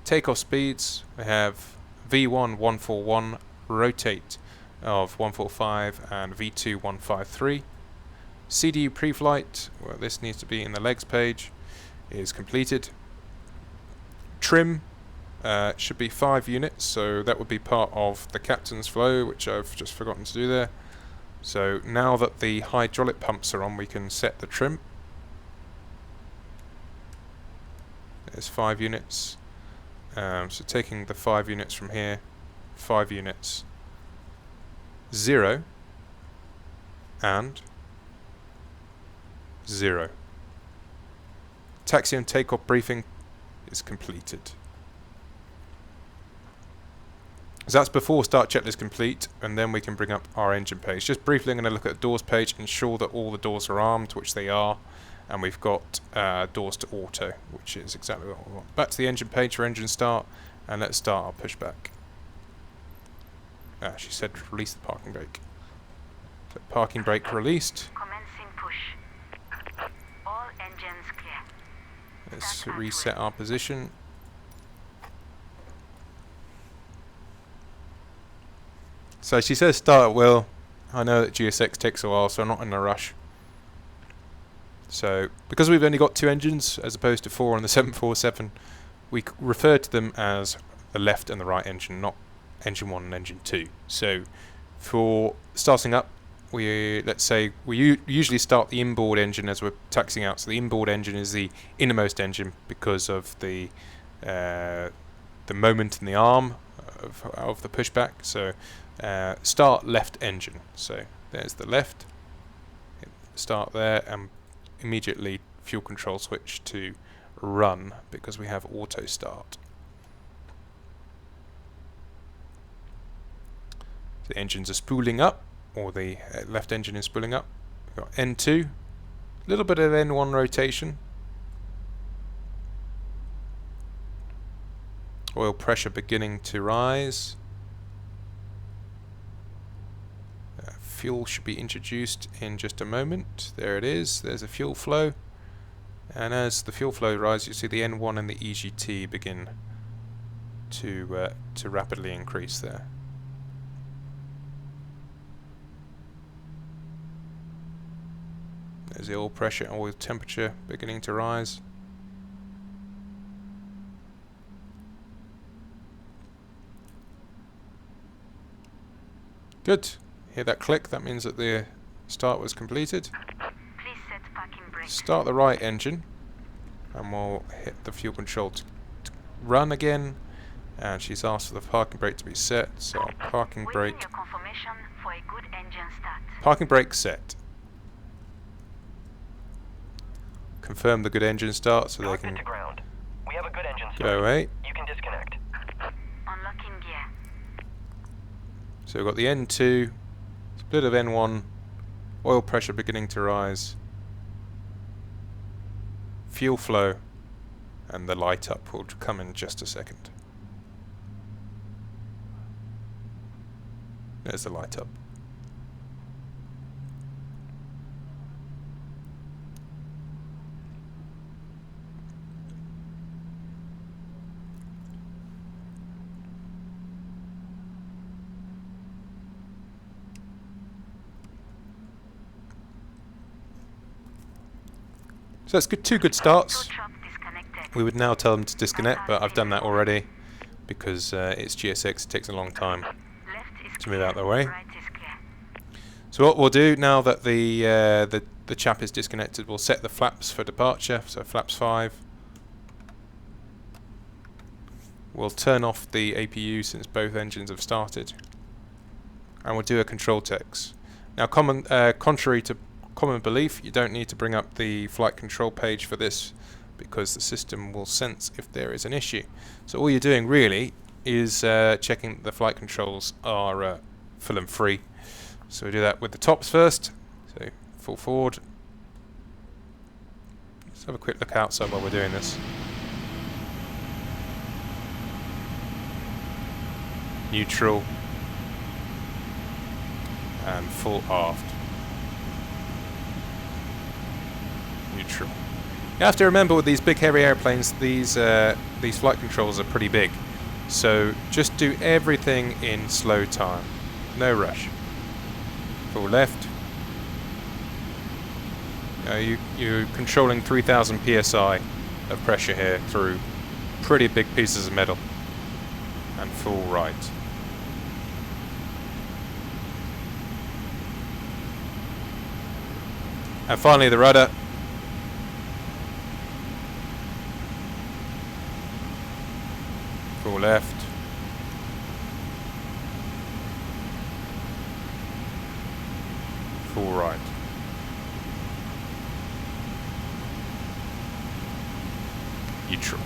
Takeoff speeds, we have V1 141, rotate of 145 and V2 153. CDU pre-flight, well, this needs to be in the legs page, is completed. Trim should be 5 units, so that would be part of the captain's flow, which I've just forgotten to do there. So now that the hydraulic pumps are on, we can set the trim. There's 5 units. So taking the 5 units from here, 5 units, 0 and 0. Taxi and takeoff briefing is completed. So that's before start checklist complete, and then we can bring up our engine page. Just briefly, I'm going to look at the doors page, ensure that all the doors are armed, which they are, and we've got doors to auto, which is exactly what we want. Back to the engine page for engine start, and let's start our pushback. She said release the parking brake. So parking brake released. Commencing push. All engines clear. Let's reset our position. So she says start at will. I know that GSX takes a while, so I'm not in a rush. So because we've only got 2 engines as opposed to 4 on the 747, we refer to them as the left and the right engine, not engine 1 and engine 2. So for starting up, let's say we usually start the inboard engine as we're taxiing out. So the inboard engine is the innermost engine because of the moment in the arm of the pushback. So start left engine. So there's the left. Start there, and immediately fuel control switch to run because we have auto start. The engines are spooling up, or the left engine is spooling up. We've got N2, a little bit of N1 rotation. Oil pressure beginning to rise. Fuel should be introduced in just a moment. There it is. There's a fuel flow. And as the fuel flow rises, you see the N1 and the EGT begin to rapidly increase there. There's the oil pressure and oil temperature beginning to rise. Good. Hear that click? That means that the start was completed. Please set parking brakes. Start the right engine, and we'll hit the fuel control to run again. And she's asked for the parking brake to be set, so parking Waiting brake. your confirmation for a good engine start. Parking brake set. Confirm the good engine start so they Cockpit can to ground. We have a good engine start. go away. You can disconnect. Unlocking gear. So we've got the N2, split of N1, oil pressure beginning to rise, fuel flow, and the light up will come in just a second. There's the light up. So that's good, two good starts. Tow truck disconnected. We would now tell them to disconnect, but I've done that already because it's GSX, it takes a long time. Left is To move clear. out the way. Right is clear. So what we'll do now that the chap is disconnected, we'll set the flaps for departure. So flaps 5. We'll turn off the APU since both engines have started, and we'll do a control text. Now, contrary to common belief, you don't need to bring up the flight control page for this because the system will sense if there is an issue. So all you're doing really is checking that the flight controls are full and free. So we do that with the tops first. So full forward. Let's have a quick look outside while we're doing this. Neutral and full aft. Neutral. You have to remember with these big heavy airplanes, these flight controls are pretty big. So just do everything in slow time. No rush. Full left. You're controlling 3000 psi of pressure here through pretty big pieces of metal. And full right. And finally the rudder. Full left. Full right. Neutral.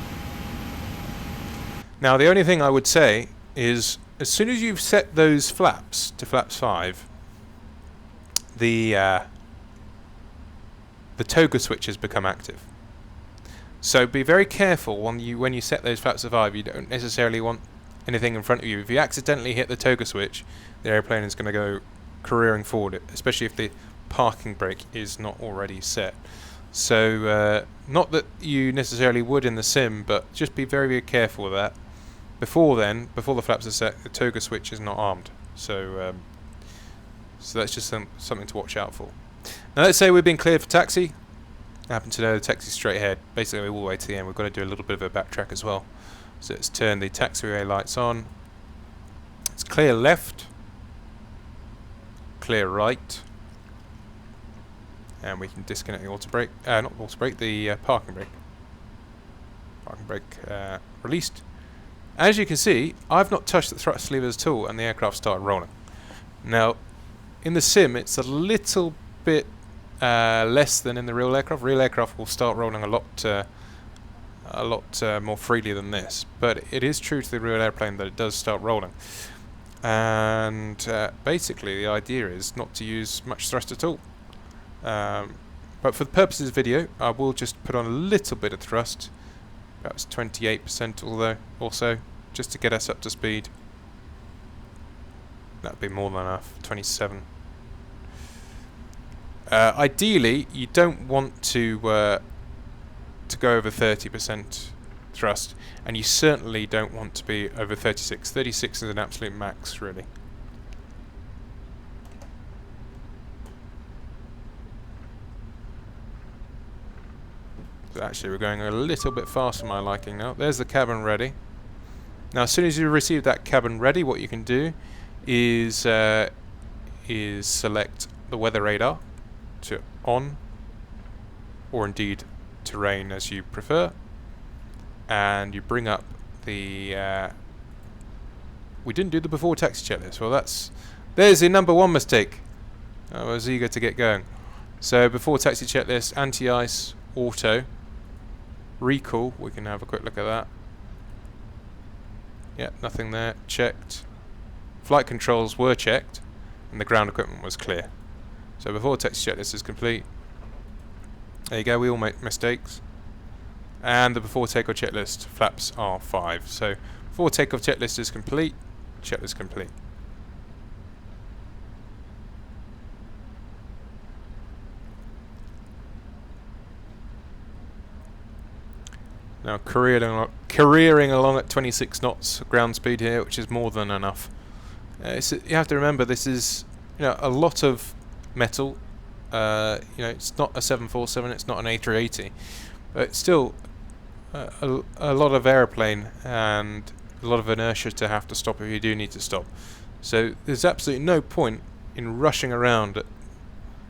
Now the only thing I would say is as soon as you've set those flaps to flaps 5, the toga switches become active. So be very careful when you set those flaps to 5. You don't necessarily want anything in front of you. If you accidentally hit the toga switch, the airplane is going to go careering forward, especially if the parking brake is not already set. So not that you necessarily would in the sim, but just be very, very careful with that. Before the flaps are set, the toga switch is not armed. So so that's just something to watch out for. Now let's say we've been cleared for taxi. I happen to know the taxi's straight ahead, basically all the way to the end. We've got to do a little bit of a backtrack as well. So let's turn the taxiway lights on. It's clear left, clear right, and we can disconnect the auto brake, not auto brake, the parking brake. Parking brake released. As you can see, I've not touched the thrust levers at all, and the aircraft started rolling. Now, in the sim, it's a little bit less than in the real aircraft. Real aircraft will start rolling a lot more freely than this, but it is true to the real airplane that it does start rolling. And basically, the idea is not to use much thrust at all. But for the purposes of video, I will just put on a little bit of thrust, perhaps 28% also, just to get us up to speed. That would be more than enough, 27. Ideally, you don't want to go over 30% thrust, and you certainly don't want to be over 36. 36 is an absolute max, really. So actually, we're going a little bit fast for my liking now. There's the cabin ready. Now, as soon as you receive that cabin ready, what you can do is is select the weather radar to on, or indeed terrain as you prefer, and you bring up the we didn't do the before taxi checklist. Well, there's the number one mistake. I was eager to get going. So before taxi checklist, anti-ice, auto, recall, we can have a quick look at that. Yeah, nothing there, checked. Flight controls were checked, and the ground equipment was clear. So before taxi checklist is complete. There you go, we all make mistakes. And the before takeoff checklist, flaps are 5. So before takeoff checklist is complete, checklist complete. Now careering along at 26 knots ground speed here, which is more than enough. You have to remember this is a lot of metal. It's not a 747, it's not an A380, but it's still a lot of aeroplane and a lot of inertia to have to stop if you do need to stop. So there's absolutely no point in rushing around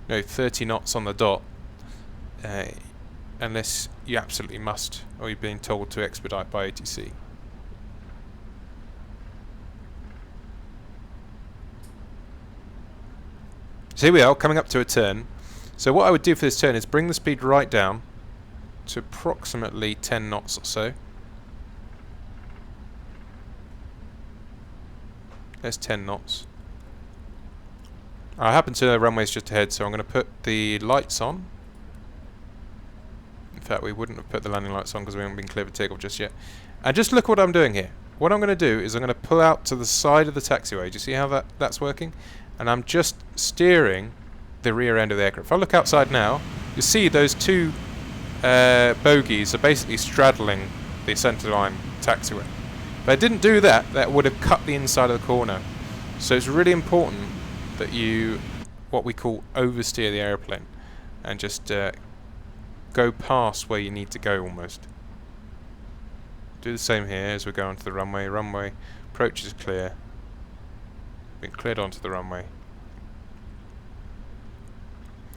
at 30 knots on the dot unless you absolutely must, or you're being told to expedite by ATC. So here we are, coming up to a turn. So what I would do for this turn is bring the speed right down to approximately 10 knots or so. There's 10 knots. I happen to know the runway's just ahead, so I'm going to put the lights on. In fact, we wouldn't have put the landing lights on because we haven't been cleared for takeoff just yet. And just look what I'm doing here. What I'm going to do is I'm going to pull out to the side of the taxiway. Do you see how that's working? And I'm just steering the rear end of the aircraft. If I look outside now, you see those two bogies are basically straddling the centerline taxiway. If I didn't do that, that would have cut the inside of the corner. So it's really important that you, what we call, oversteer the airplane and just go past where you need to go almost. Do the same here as we go onto the runway. Runway approach is clear. Been cleared onto the runway.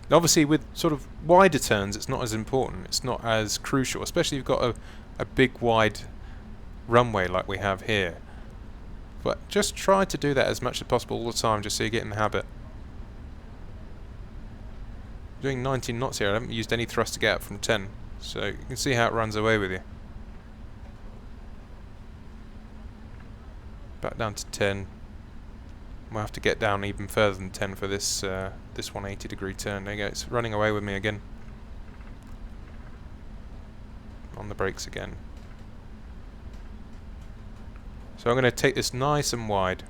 Now obviously with sort of wider turns it's not as important, it's not as crucial, especially if you've got a big wide runway like we have here. But just try to do that as much as possible all the time, just so you get in the habit. Doing 19 knots here, I haven't used any thrust to get up from 10, so you can see how it runs away with you. Back down to 10. We'll have to get down even further than 10 for this this 180 degree turn. There you go, it's running away with me again. On the brakes again. So I'm going to take this nice and wide.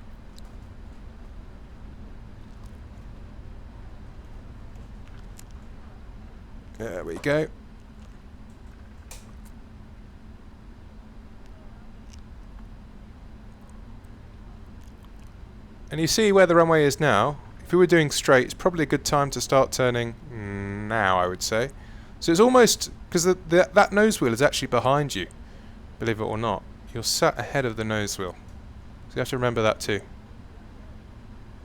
There we go. And you see where the runway is now. If we were doing straight, it's probably a good time to start turning now, I would say. So it's almost, because that nose wheel is actually behind you, believe it or not. You're sat ahead of the nose wheel. So you have to remember that too.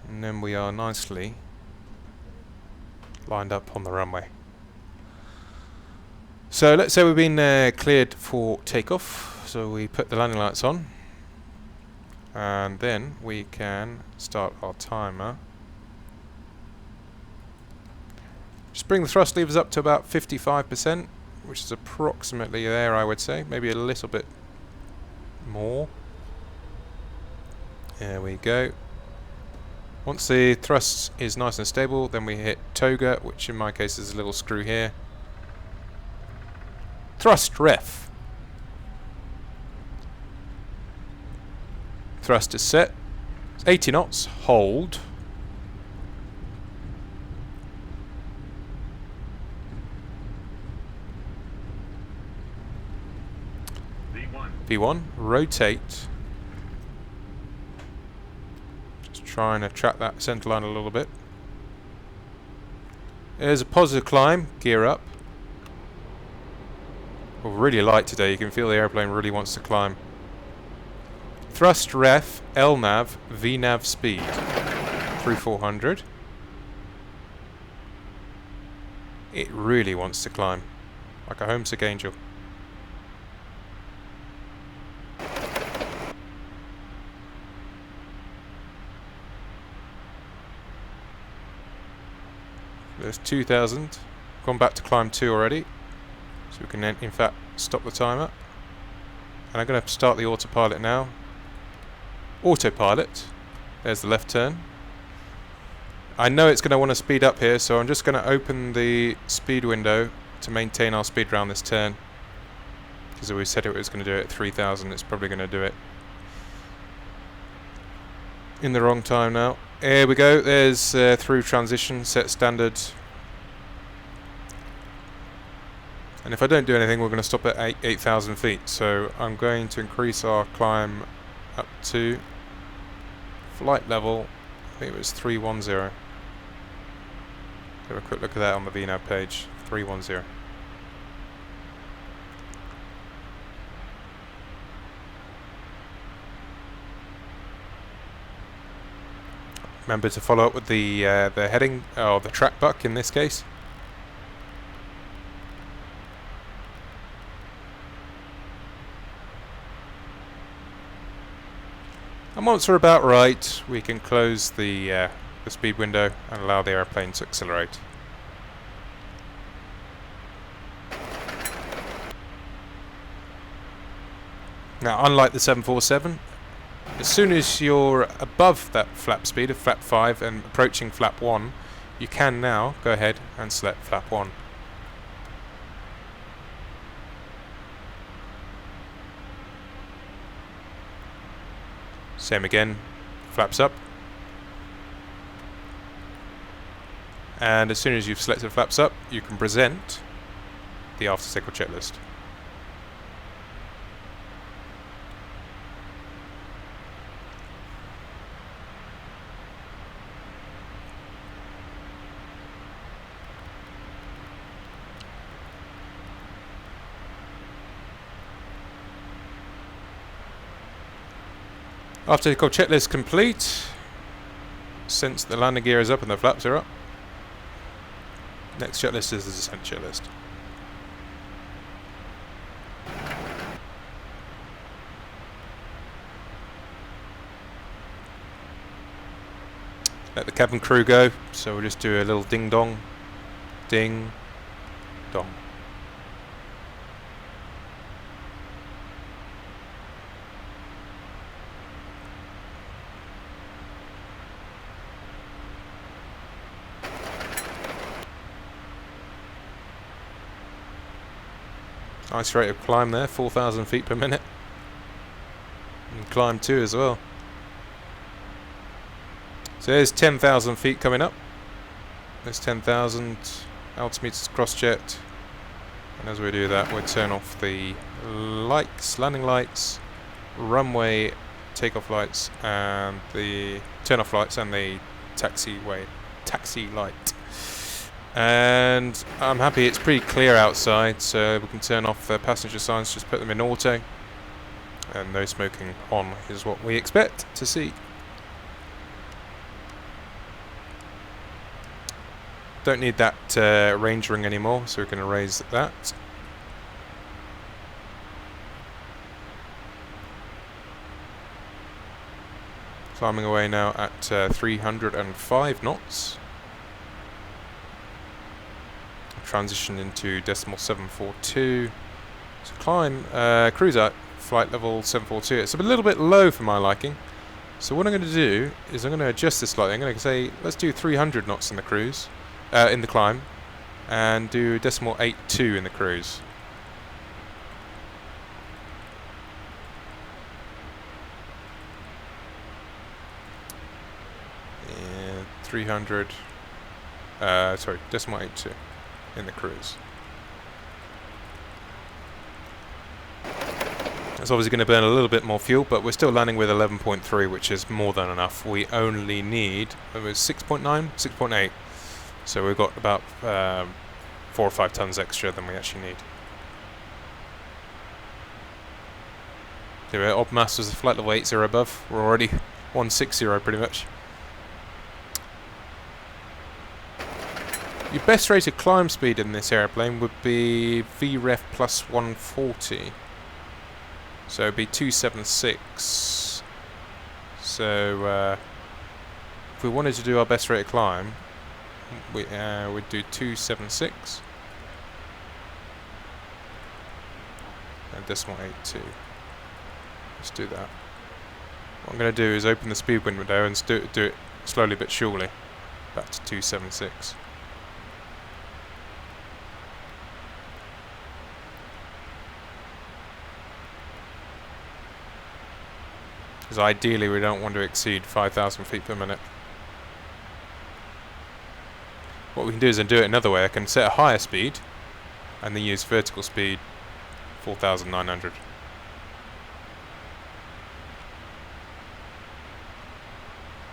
And then we are nicely lined up on the runway. So let's say we've been cleared for takeoff. So we put the landing lights on. And then we can start our timer. Just bring the thrust levers up to about 55%, which is approximately there, I would say. Maybe a little bit more. There we go. Once the thrust is nice and stable, then we hit toga, which in my case is a little screw here. Thrust ref. Thrust is set. It's 80 knots. Hold. V1. Rotate. Just trying to track that centre line a little bit. There's a positive climb. Gear up. We're really light today. You can feel the airplane really wants to climb. Thrust ref, LNAV, VNAV speed. Through 400. It really wants to climb, like a homesick angel. There's 2,000. Gone back to climb 2 already. So we can then, in fact, stop the timer. And I'm going to start the autopilot now. Autopilot. There's the left turn. I know it's going to want to speed up here, so I'm just going to open the speed window to maintain our speed around this turn. Because we said it was going to do it at 3,000, it's probably going to do it in the wrong time now. Here we go, there's through transition, set standard. And if I don't do anything, we're going to stop at 8,000 feet. So I'm going to increase our climb up to flight level, I think it was 310. Have a quick look at that on the VNAV page, 310. Remember to follow up with the heading, or the track buck in this case. And once we're about right, we can close the speed window and allow the airplane to accelerate. Now, unlike the 747, as soon as you're above that flap speed of flap 5 and approaching flap 1, you can now go ahead and select flap 1. Same again, flaps up. And as soon as you've selected flaps up, you can present the after takeoff checklist. After takeoff checklist complete, since the landing gear is up and the flaps are up, next checklist is the descent checklist. Let the cabin crew go, so we'll just do a little ding dong, ding dong. Nice rate of climb there, 4,000 feet per minute. And climb 2 as well. So there's 10,000 feet coming up. There's 10,000 altimeters cross-checked. And as we do that, we'll turn off the lights, landing lights, runway takeoff lights, and the turn-off lights and the taxi light. And I'm happy it's pretty clear outside, so we can turn off the passenger signs, just put them in auto. And no smoking on is what we expect to see. Don't need that range ring anymore, so we can erase that. Climbing away now at 305 knots. Transition into decimal 742. So climb, cruise at flight level 742. It's a little bit low for my liking. So what I'm going to do is I'm going to adjust this slightly. I'm going to say let's do 300 knots in the cruise, in the climb, and do decimal 82 in the cruise. And 300. Sorry, decimal 82. In the cruise. It's obviously going to burn a little bit more fuel, but we're still landing with 11.3, which is more than enough. We only need, it was 6.9, 6.8. So we've got about 4 or 5 tons extra than we actually need. Anyway, Ob Masters flight level 80 above. We're already 160 pretty much. Your best rated climb speed in this airplane would be VREF plus 140. So it'd be 276. So if we wanted to do our best rated climb, we'd do 276 and decimal 82. Let's do that. What I'm going to do is open the speed window and do it slowly but surely back to 276. Because ideally we don't want to exceed 5,000 feet per minute. What we can do is do it another way. I can set a higher speed and then use vertical speed 4,900.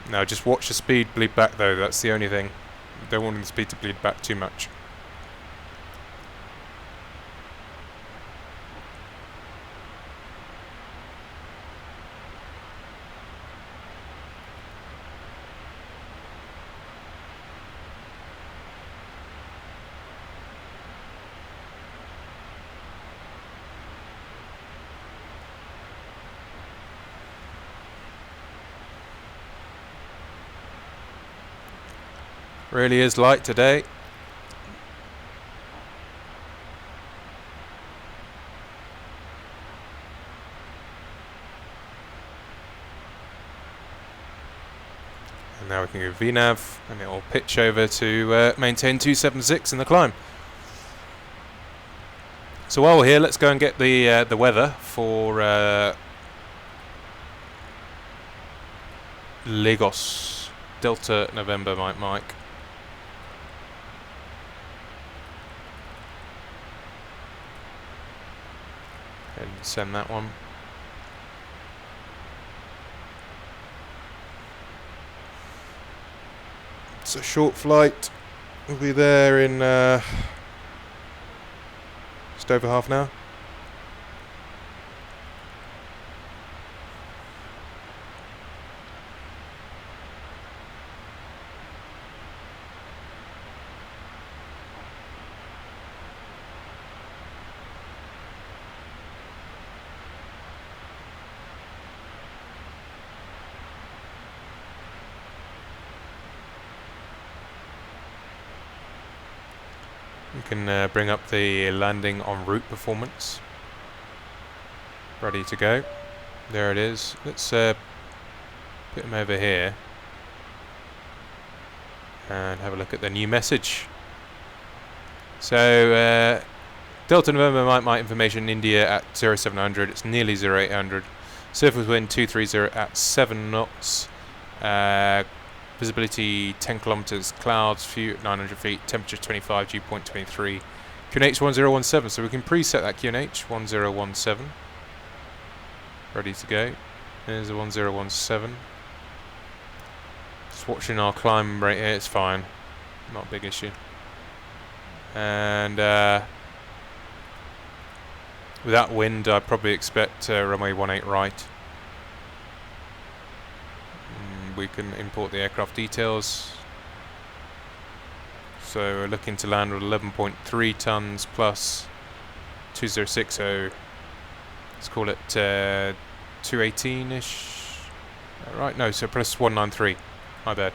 Now just watch the speed bleed back though, that's the only thing. Don't want the speed to bleed back too much. Really is light today. And now we can go VNAV and it will pitch over to maintain 276 in the climb. So while we're here, let's go and get the weather for Lagos, Delta November Mike. And send that one. It's a short flight. We'll be there in just over half an hour. We can bring up the landing en route performance. Ready to go. There it is. Let's put him over here and have a look at the new message. So Delta November Mike information India at 0700. It's nearly 0800. Surface wind 230 at 7 knots. Visibility 10 kilometers, clouds, few at 900 feet, temperature 25, dew point 23. QNH 1017, so we can preset that QNH 1017. Ready to go. There's the 1017. Just watching our climb rate here, it's fine. Not a big issue. And with that wind, I probably expect runway 18 right. We can import the aircraft details. So we're looking to land with 11.3 tons plus 2060. Let's call it 218-ish. Right? No, so plus 193. My bad.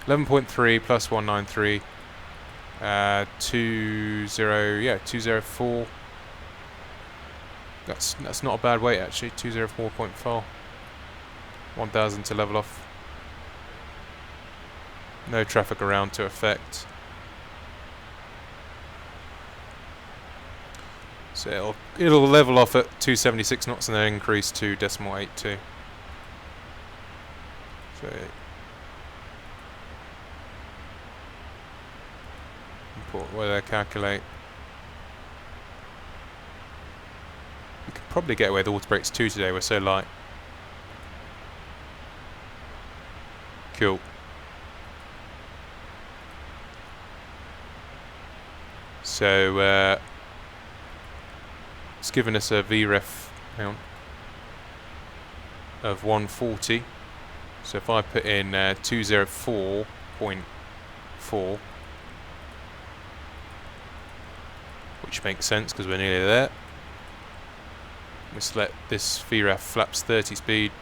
11.3 plus 193. 204. That's not a bad weight actually. 204.4. 1,000 to level off. No traffic around to affect. So it'll level off at 276 knots and then increase to decimal 82. So import weather, calculate. We could probably get away with auto brakes 2 today, we're so light. Cool. So it's given us a VREF of 140. So if I put in 204.4, which makes sense because we're nearly there. We select this VREF flaps 30 speed.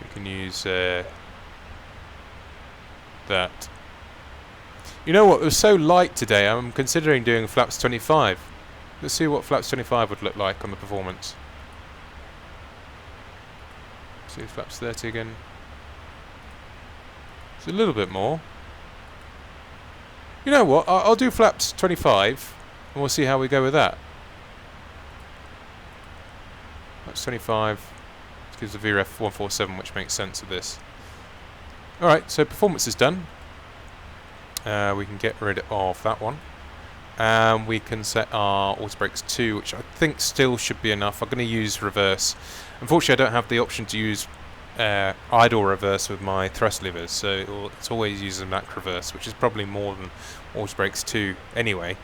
We can use that. You know what? It was so light today. I'm considering doing flaps 25. Let's see what flaps 25 would look like on the performance. See flaps 30 again. It's a little bit more. You know what? I'll do flaps 25 and we'll see how we go with that. Flaps 25 gives the VREF 147, which makes sense of this. Alright, so performance is done. We can get rid of that one. And we can set our auto brakes 2, which I think still should be enough. I'm going to use reverse. Unfortunately, I don't have the option to use idle reverse with my thrust levers, so it's always using mac reverse, which is probably more than auto brakes 2 anyway.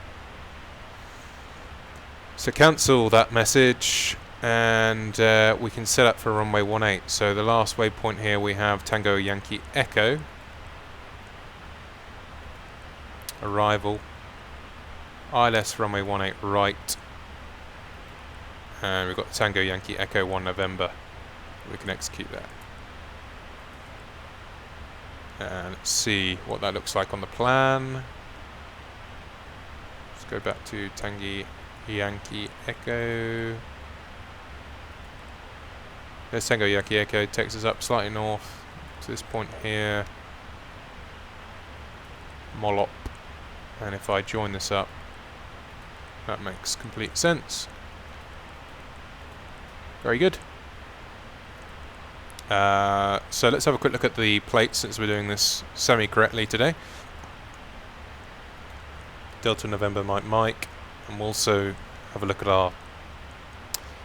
So cancel that message, and we can set up for runway 18. So the last waypoint here we have Tango Yankee Echo. Arrival. ILS runway 18 right. And we've got Tango Yankee Echo 1 November. We can execute that. And let's see what that looks like on the plan. Let's go back to Tango Yankee Echo. There's Tango Yankee Echo. It takes us up slightly north to this point here. Mollop. And if I join this up, that makes complete sense. Very good. So let's have a quick look at the plates since we're doing this semi-correctly today. Delta November Mike, and we'll also have a look at our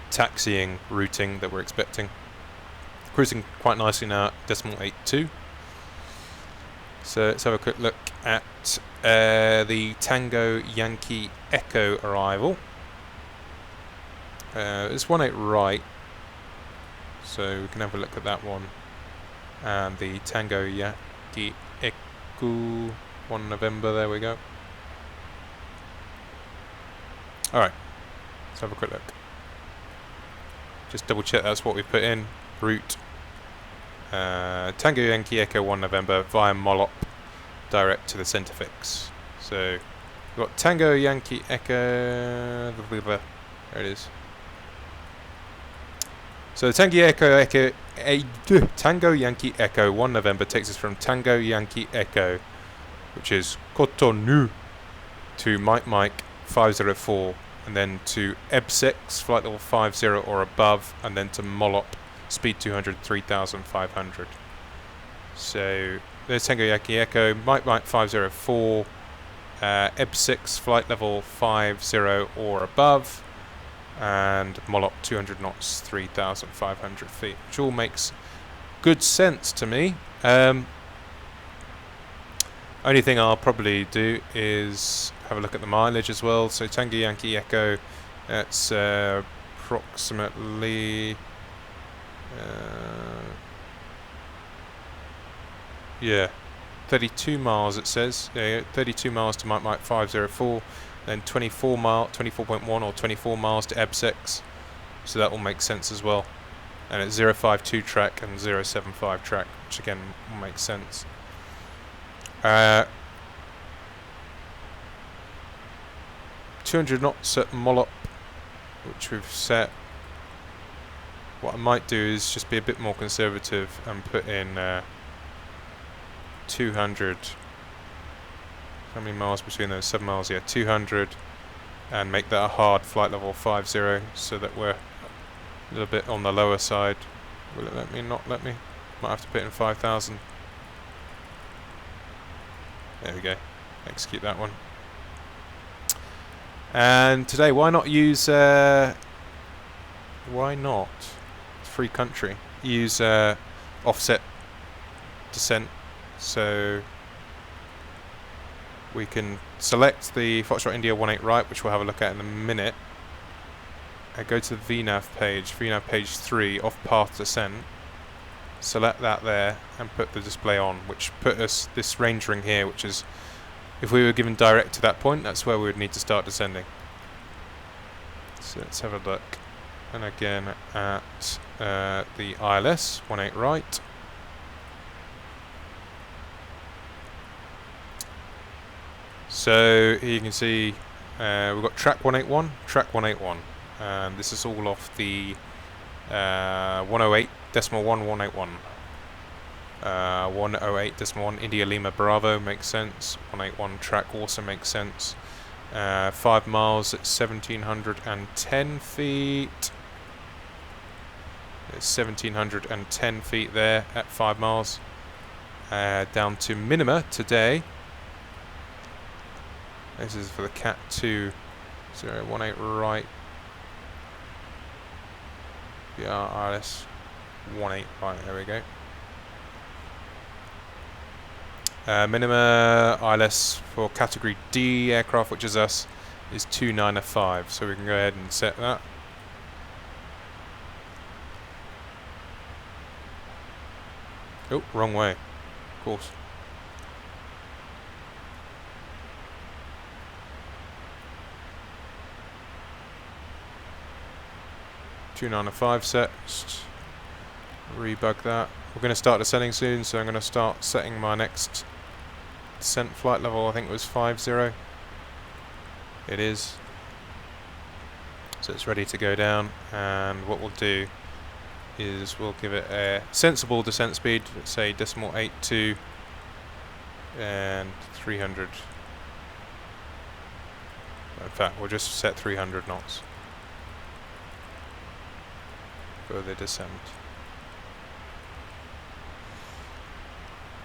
taxiing routing that we're expecting. Cruising quite nicely now at decimal 82. So let's have a quick look at the Tango Yankee Echo arrival. It's 18 right, so we can have a look at that one. And the Tango Yankee Echo 1 November, there we go. Alright, let's have a quick look. Just double check that's what we put in. Route Tango Yankee Echo 1 November via Mollop direct to the centre fix. So we've got Tango Yankee Echo, there it is. So Tango Yankee Echo 1 November takes us from Tango Yankee Echo, which is Cotonou, to Mike 504, and then to EB6 flight level 50 or above, and then to Mollop speed 200 3,500. So there's Tango Yankee Echo, Mike 504, EB6 flight level 50 or above, and Mollop 200 knots 3,500 feet, which all makes good sense to me. Only thing I'll probably do is have a look at the mileage as well. So Tango Yankee Echo, that's approximately yeah, 32 miles it says. Yeah, 32 miles to Mike 504, then 24.1 or 24 miles to EB6. So that will make sense as well. And it's 052 track and 075 track, which again will make sense. 200 knots at Mollop, which we've set. What I might do is just be a bit more conservative and put in 200. How many miles between those? 7 miles, yeah, 200, and make that a hard flight level 50, so that we're a little bit on the lower side. Will it let me? Not let me? Might have to put in 5,000. There we go. Execute that one. And today, why not use? Why not? Free country. Use offset descent. So we can select the Foxtrot India 18 right, which we'll have a look at in a minute. And go to the VNAV page 3, off path descent. Select that there and put the display on, which put us this range ring here, which is if we were given direct to that point, that's where we would need to start descending. So let's have a look. And again at the ILS, 18 right. So here you can see we've got track 181, track 181. And this is all off the 108.1181. 108.1 India Lima Bravo makes sense. 181 track also makes sense. 5 miles at 1710 feet. It's 1710 feet there at 5 miles. Down to minima today. This is for the Cat 2. 018 right. RS 18 right, there we go. Minima ILS for category D aircraft, which is us, is 2905, so we can go ahead and set that. Oh, wrong way, of course. .295 set. Just rebug that. We're going to start descending soon, so I'm going to start setting my next descent flight level. I think it was 50. It is. So it's ready to go down, and what we'll do is we'll give it a sensible descent speed, let's say .82 and 300. In fact, we'll just set 300 knots for the descent.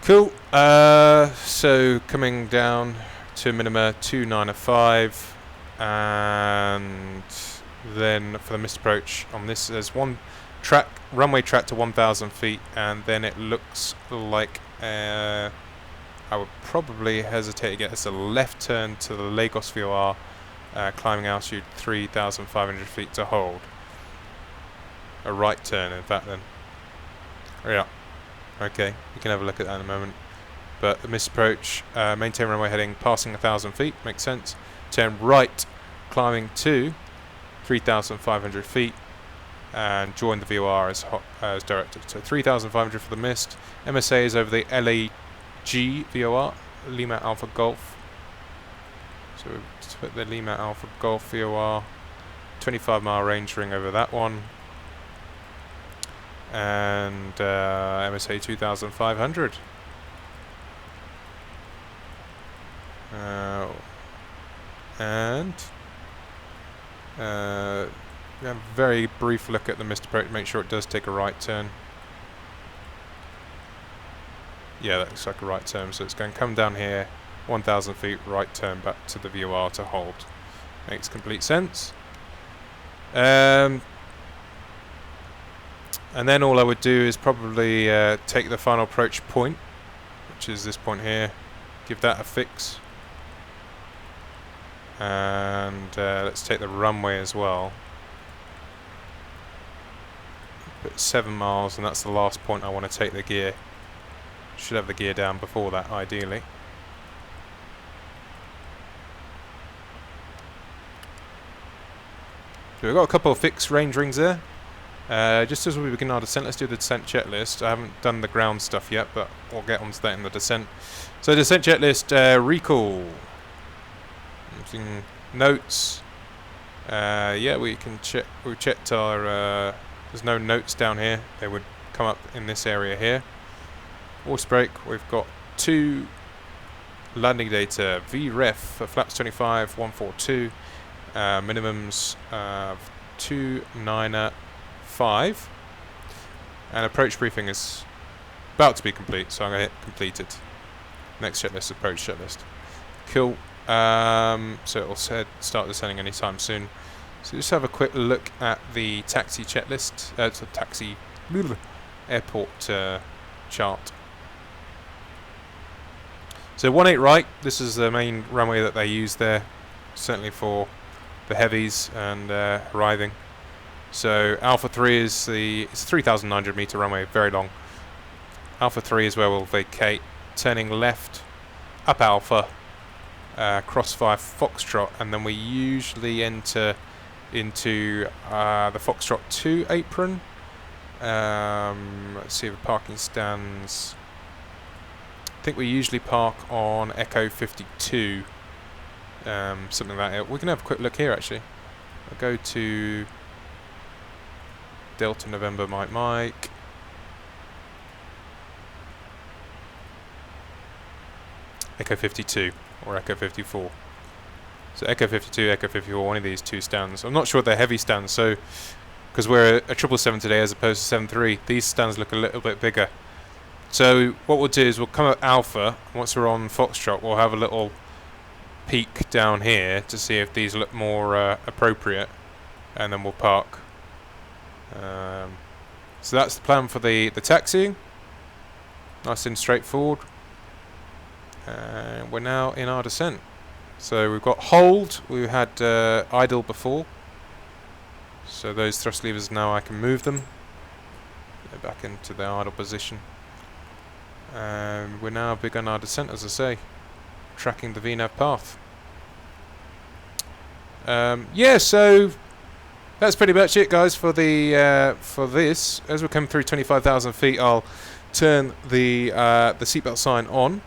Cool. So coming down to minima 295, and then for the missed approach on this, there's one track, runway track to 1,000 feet, and then it looks like I would probably hesitate to get as a left turn to the Lagos VOR, climbing altitude 3,500 feet to hold. A right turn, in fact, then. Yeah. Okay, you can have a look at that in a moment. But the missed approach, maintain runway heading, passing 1,000 feet, makes sense. Turn right, climbing to 3,500 feet, and join the VOR as directed. So 3,500 for the missed. MSA is over the LAG VOR, Lima Alpha Golf. So we've put the Lima Alpha Golf VOR, 25-mile range ring over that one. And MSA 2,500. And a very brief look at the missed approach, make sure it does take a right turn. Yeah, that looks like a right turn, so it's going to come down here, 1,000 feet, right turn back to the VOR to hold. Makes complete sense. And then all I would do is probably take the final approach point, which is this point here, give that a fix. And let's take the runway as well. Put 7 miles, and that's the last point I want to take the gear. Should have the gear down before that, ideally. So we've got a couple of fixed range rings there. Just as we begin our descent, let's do the descent checklist. I haven't done the ground stuff yet, but we'll get onto that in the descent. So descent checklist, recall. Using notes. Yeah, we can check. We checked our. There's no notes down here. They would come up in this area here. Force brake. We've got 2 landing data. VREF for flaps 25, 142. Minimums of 295. And approach briefing is about to be complete, so I'm going to hit completed. Next checklist, approach checklist. Cool. So it'll start descending anytime soon. So just have a quick look at the taxi checklist, taxi airport chart. So 18 right, this is the main runway that they use there, certainly for the heavies and arriving. So Alpha 3 is it's 3,900 meter runway, very long. Alpha 3 is where we'll vacate, turning left, up Alpha, Crossfire Foxtrot, and then we usually enter into the Foxtrot 2 apron. Let's see the parking stands. I think we usually park on Echo 52, something like that. We can have a quick look here actually. I'll go to Delta November Mike. Echo 52 or Echo 54. So Echo 52, Echo 54, one of these two stands. I'm not sure they're heavy stands, so because we're a 777 today as opposed to 73, these stands look a little bit bigger. So what we'll do is we'll come at Alpha. Once we're on Foxtrot, we'll have a little peek down here to see if these look more appropriate, and then we'll park. So that's the plan for the taxiing. Nice and straightforward. We're now in our descent. So we've got hold. We had idle before. So those thrust levers now I can move them. They're back into their idle position. And we're now begun our descent, as I say, tracking the VNAV path. Yeah, so that's pretty much it, guys, for the for this. As we come through 25,000 feet, I'll turn the seatbelt sign on.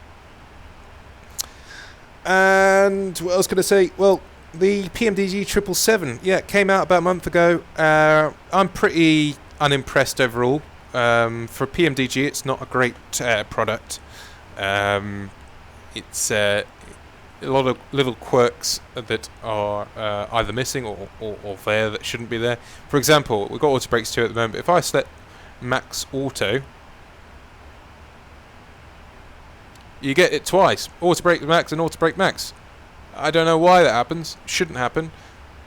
And what else can I say? Well, the PMDG 777, yeah, it came out about a month ago. I'm pretty unimpressed overall. For PMDG, it's not a great product. It's a lot of little quirks that are either missing or there that shouldn't be there. For example, we've got auto brakes too at the moment. If I select Max Auto, you get it twice. Auto brake max and auto brake max. I don't know why that happens. Shouldn't happen.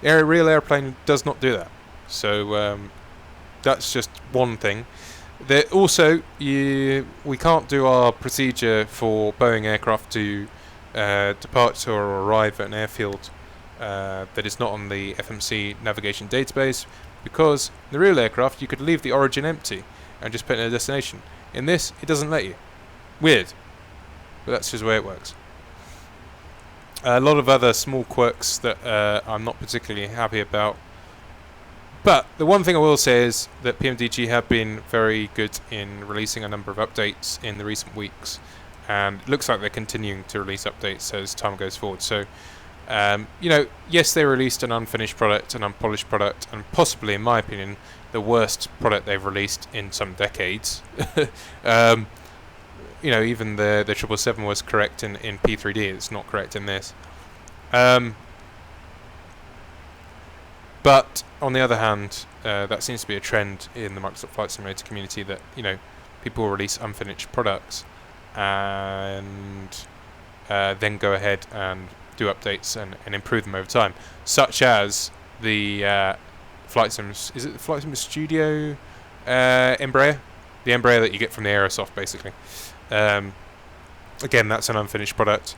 Real airplane does not do that. So that's just one thing. There also, we can't do our procedure for Boeing aircraft to depart or arrive at an airfield that is not on the FMC navigation database, because in the real aircraft you could leave the origin empty and just put in a destination. In this, it doesn't let you. Weird. But that's just the way it works. A lot of other small quirks that I'm not particularly happy about. But the one thing I will say is that PMDG have been very good in releasing a number of updates in the recent weeks. And it looks like they're continuing to release updates as time goes forward. So, you know, yes, they released an unfinished product, an unpolished product, and possibly, in my opinion, the worst product they've released in some decades. You know, even the 777 was correct in P3D. It's not correct in this. But on the other hand, that seems to be a trend in the Microsoft Flight Simulator community that, you know, people release unfinished products and then go ahead and do updates and improve them over time, such as the Flight Sims. Is it the Flight Sim Studio Embraer? The Embraer that you get from the Aerosoft, basically. Again, that's an unfinished product,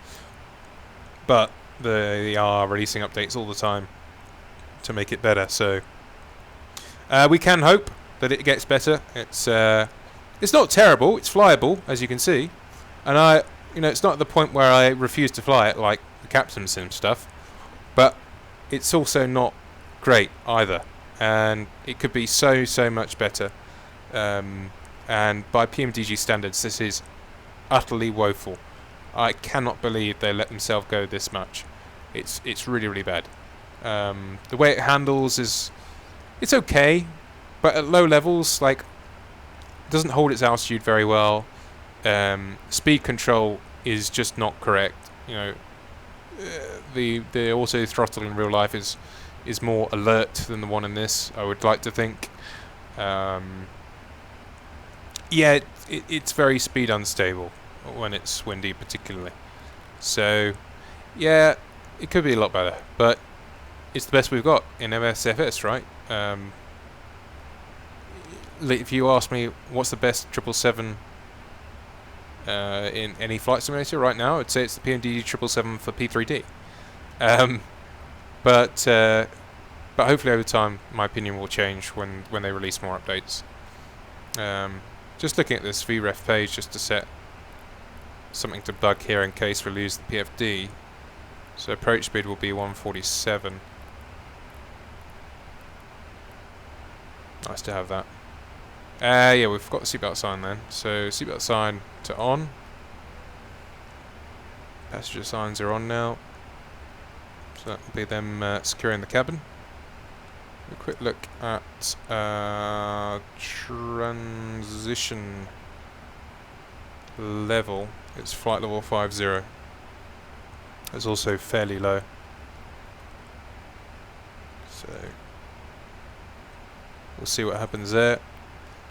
but they are releasing updates all the time to make it better. So we can hope that it gets better. It's not terrible. It's flyable, as you can see, and it's not at the point where I refuse to fly it like the Captain Sim stuff, but it's also not great either, and it could be so much better. And by PMDG standards, this is utterly woeful. I cannot believe they let themselves go this much. It's really bad. The way it handles it's okay, but at low levels, like, it doesn't hold its altitude very well. Speed control is just not correct. You know, the auto throttle in real life is more alert than the one in this, I would like to think. Yeah, it's very speed unstable when it's windy, particularly. So, yeah, it could be a lot better, but it's the best we've got in MSFS, right? If you ask me what's the best 777 in any flight simulator right now, I'd say it's the PMDG 777 for P3D. But hopefully over time, my opinion will change when they release more updates. Just looking at this VREF page just to set something to bug here in case we lose the PFD. So approach speed will be 147. Nice to have that. Yeah, we've got the seatbelt sign then. So seatbelt sign to on. Passenger signs are on now. So that will be them securing the cabin. A quick look at transition level. It's flight level 50. It's also fairly low. So we'll see what happens there.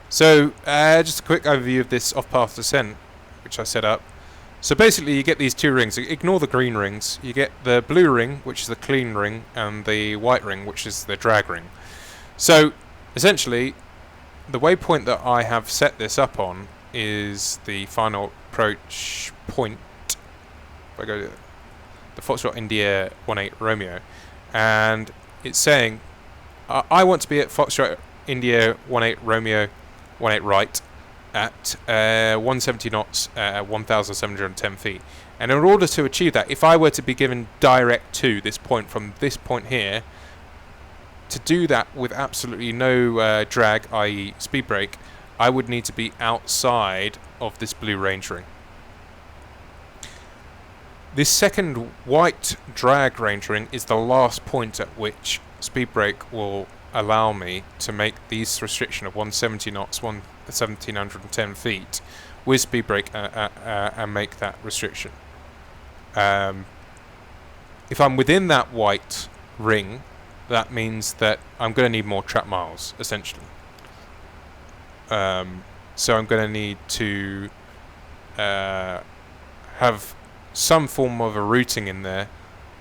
So just a quick overview of this off-path descent, which I set up. So basically you get these two rings. Ignore the green rings. You get the blue ring, which is the clean ring, and the white ring, which is the drag ring. So essentially the waypoint that I have set this up on is the final approach point. If I go to the Foxtrot India 18 Romeo, and it's saying I want to be at Foxtrot India 18 Romeo 18 right at 170 knots at 1,710 feet. And in order to achieve that, if I were to be given direct to this point from this point here, to do that with absolutely no drag, i.e. speed brake, I would need to be outside of this blue range ring. This second white drag range ring is the last point at which speed brake will allow me to make these restriction of 170 knots, 1,710 feet with speed brake and make that restriction. If I'm within that white ring, that means that I'm going to need more track miles, essentially. So I'm going to need to have some form of a routing in there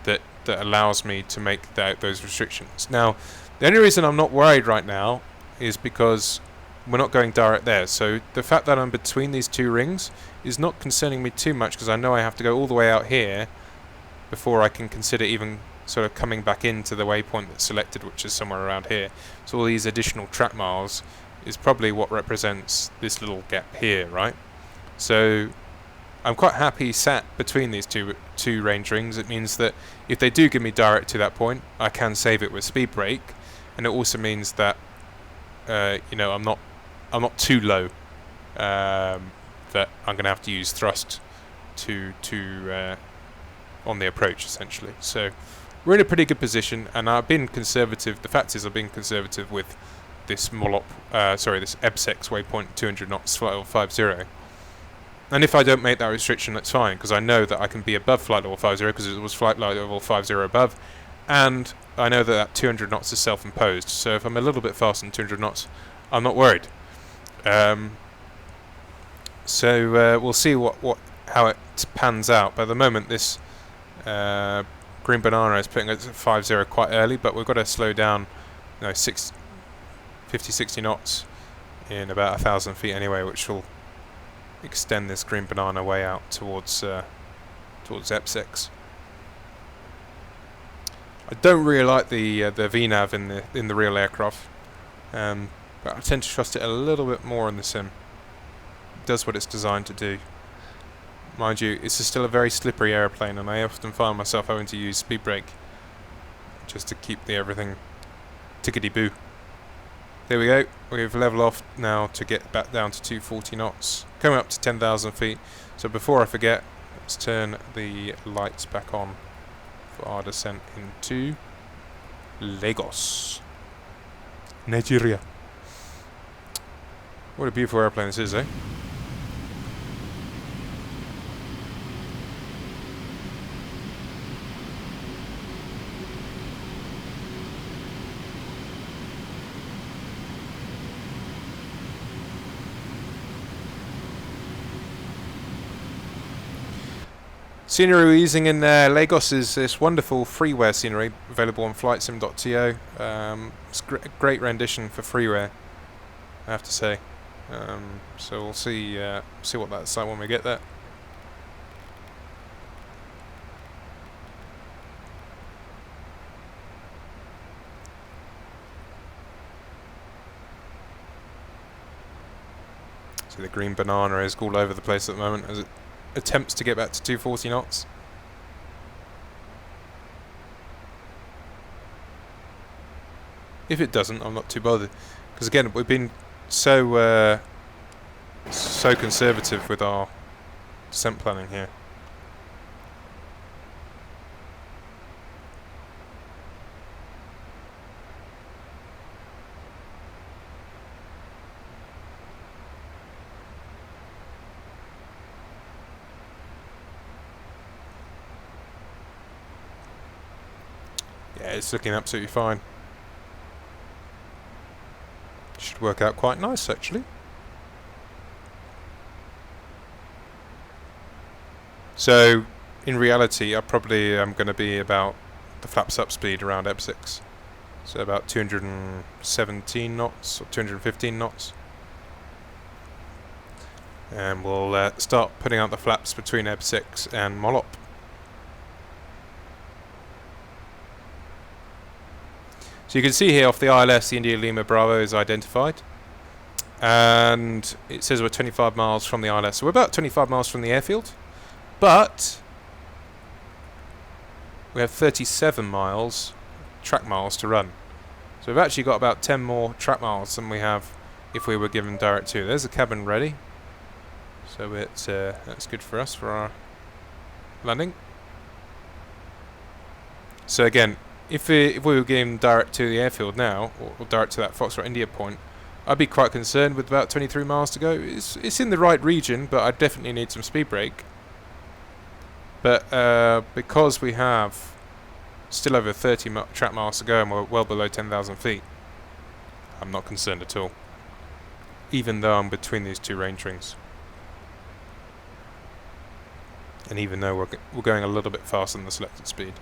that allows me to make those restrictions. Now, the only reason I'm not worried right now is because we're not going direct there. So the fact that I'm between these two rings is not concerning me too much, because I know I have to go all the way out here before I can consider even sort of coming back into the waypoint that's selected, which is somewhere around here. So all these additional track miles is probably what represents this little gap here, right? So I'm quite happy sat between these two range rings. It means that if they do give me direct to that point, I can save it with speed brake, and it also means that you know, I'm not too low that I'm going to have to use thrust to on the approach, essentially. So we're in a pretty good position, and I've been conservative. The fact is, I've been conservative with this this EBSEX waypoint 200 knots flight level 50. And if I don't make that restriction, that's fine, because I know that I can be above flight level 50 because it was flight level 50 above, and I know that 200 knots is self-imposed. So if I'm a little bit faster than 200 knots, I'm not worried. So we'll see how it pans out. But at the moment, this green banana is putting us at 50 quite early, but we've got to slow down, 50-60 knots in about 1,000 feet anyway, which will extend this green banana way out towards EBSEX. I don't really like the VNAV in the real aircraft, but I tend to trust it a little bit more in the sim. It does what it's designed to do. Mind you, it's still a very slippery airplane, and I often find myself having to use speed brake just to keep everything tickety-boo. There we go. We've leveled off now to get back down to 240 knots, coming up to 10,000 feet. So before I forget, let's turn the lights back on for our descent into Lagos, Nigeria. What a beautiful airplane this is, eh? Scenery we're using in Lagos is this wonderful freeware scenery available on flightsim.to. It's a great rendition for freeware, I have to say. So we'll see what that's like when we get there. So the green banana is all over the place at the moment as it attempts to get back to 240 knots. If it doesn't, I'm not too bothered. Because again, we've been so so conservative with our descent planning here. Yeah, it's looking absolutely fine. Should work out quite nice, actually. So, in reality, I probably am going to be about the flaps up speed around ebb6. So about 217 knots or 215 knots. And we'll start putting out the flaps between ebb6 and mollop. So you can see here off the ILS, the India Lima Bravo is identified. And it says we're 25 miles from the ILS. So we're about 25 miles from the airfield. But we have 37 miles, track miles to run. So we've actually got about 10 more track miles than we have if we were given direct to. There's the cabin ready. So that's good for us for our landing. So again, if we were given direct to the airfield now, or direct to that Foxtrot India point, I'd be quite concerned with about 23 miles to go. It's in the right region, but I definitely need some speed brake. But because we have still over 30 track miles to go and we're well below 10,000 feet, I'm not concerned at all. Even though I'm between these two range rings. And even though we're going a little bit faster than the selected speed.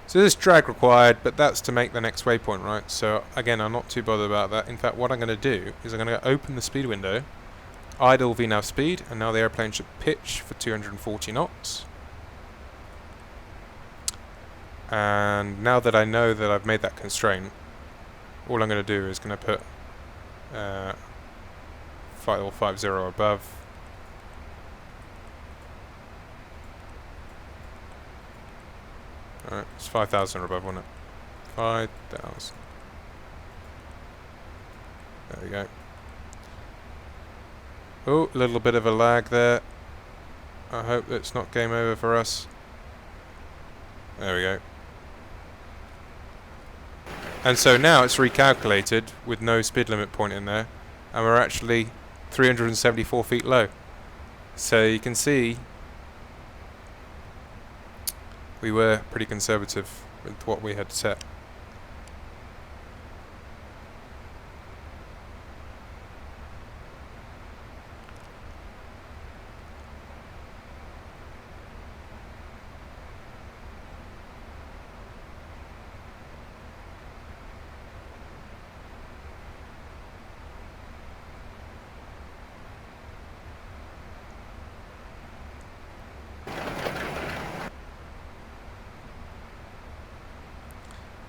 So there's drag required, but that's to make the next waypoint, right? So again, I'm not too bothered about that. In fact, what I'm going to do is I'm going to open the speed window, idle VNAV speed, and now the airplane should pitch for 240 knots. And now that I know that I've made that constraint, all I'm going to do is going to put flight level 50 above. Alright, it's 5,000 or above, wasn't it? 5,000. There we go. Oh, a little bit of a lag there. I hope it's not game over for us. There we go. And so now it's recalculated with no speed limit point in there, and we're actually 374 feet low. So you can see we were pretty conservative with what we had set.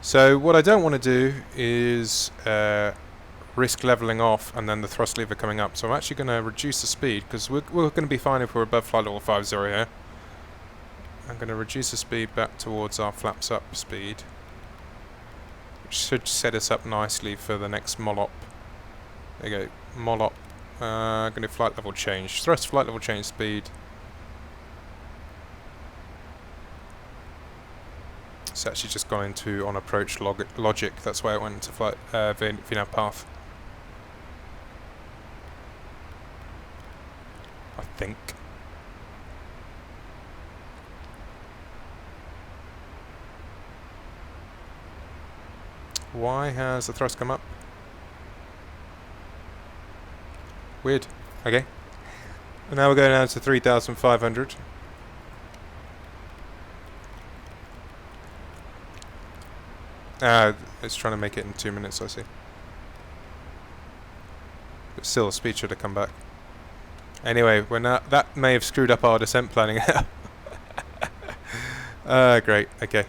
So what I don't want to do is risk leveling off and then the thrust lever coming up. So I'm actually going to reduce the speed because we're going to be fine if we're above flight level 50 here. I'm going to reduce the speed back towards our flaps up speed, which should set us up nicely for the next mollop. There you go, mollop. I'm going to flight level change, thrust flight level change speed. It's actually just gone into on approach logic. That's why it went into flight VNAV path. I think. Why has the thrust come up? Weird. Okay. And now we're going down to 3,500. It's trying to make it in 2 minutes, I see. But still, the speed should have come back. Anyway, that may have screwed up our descent planning. Great, okay.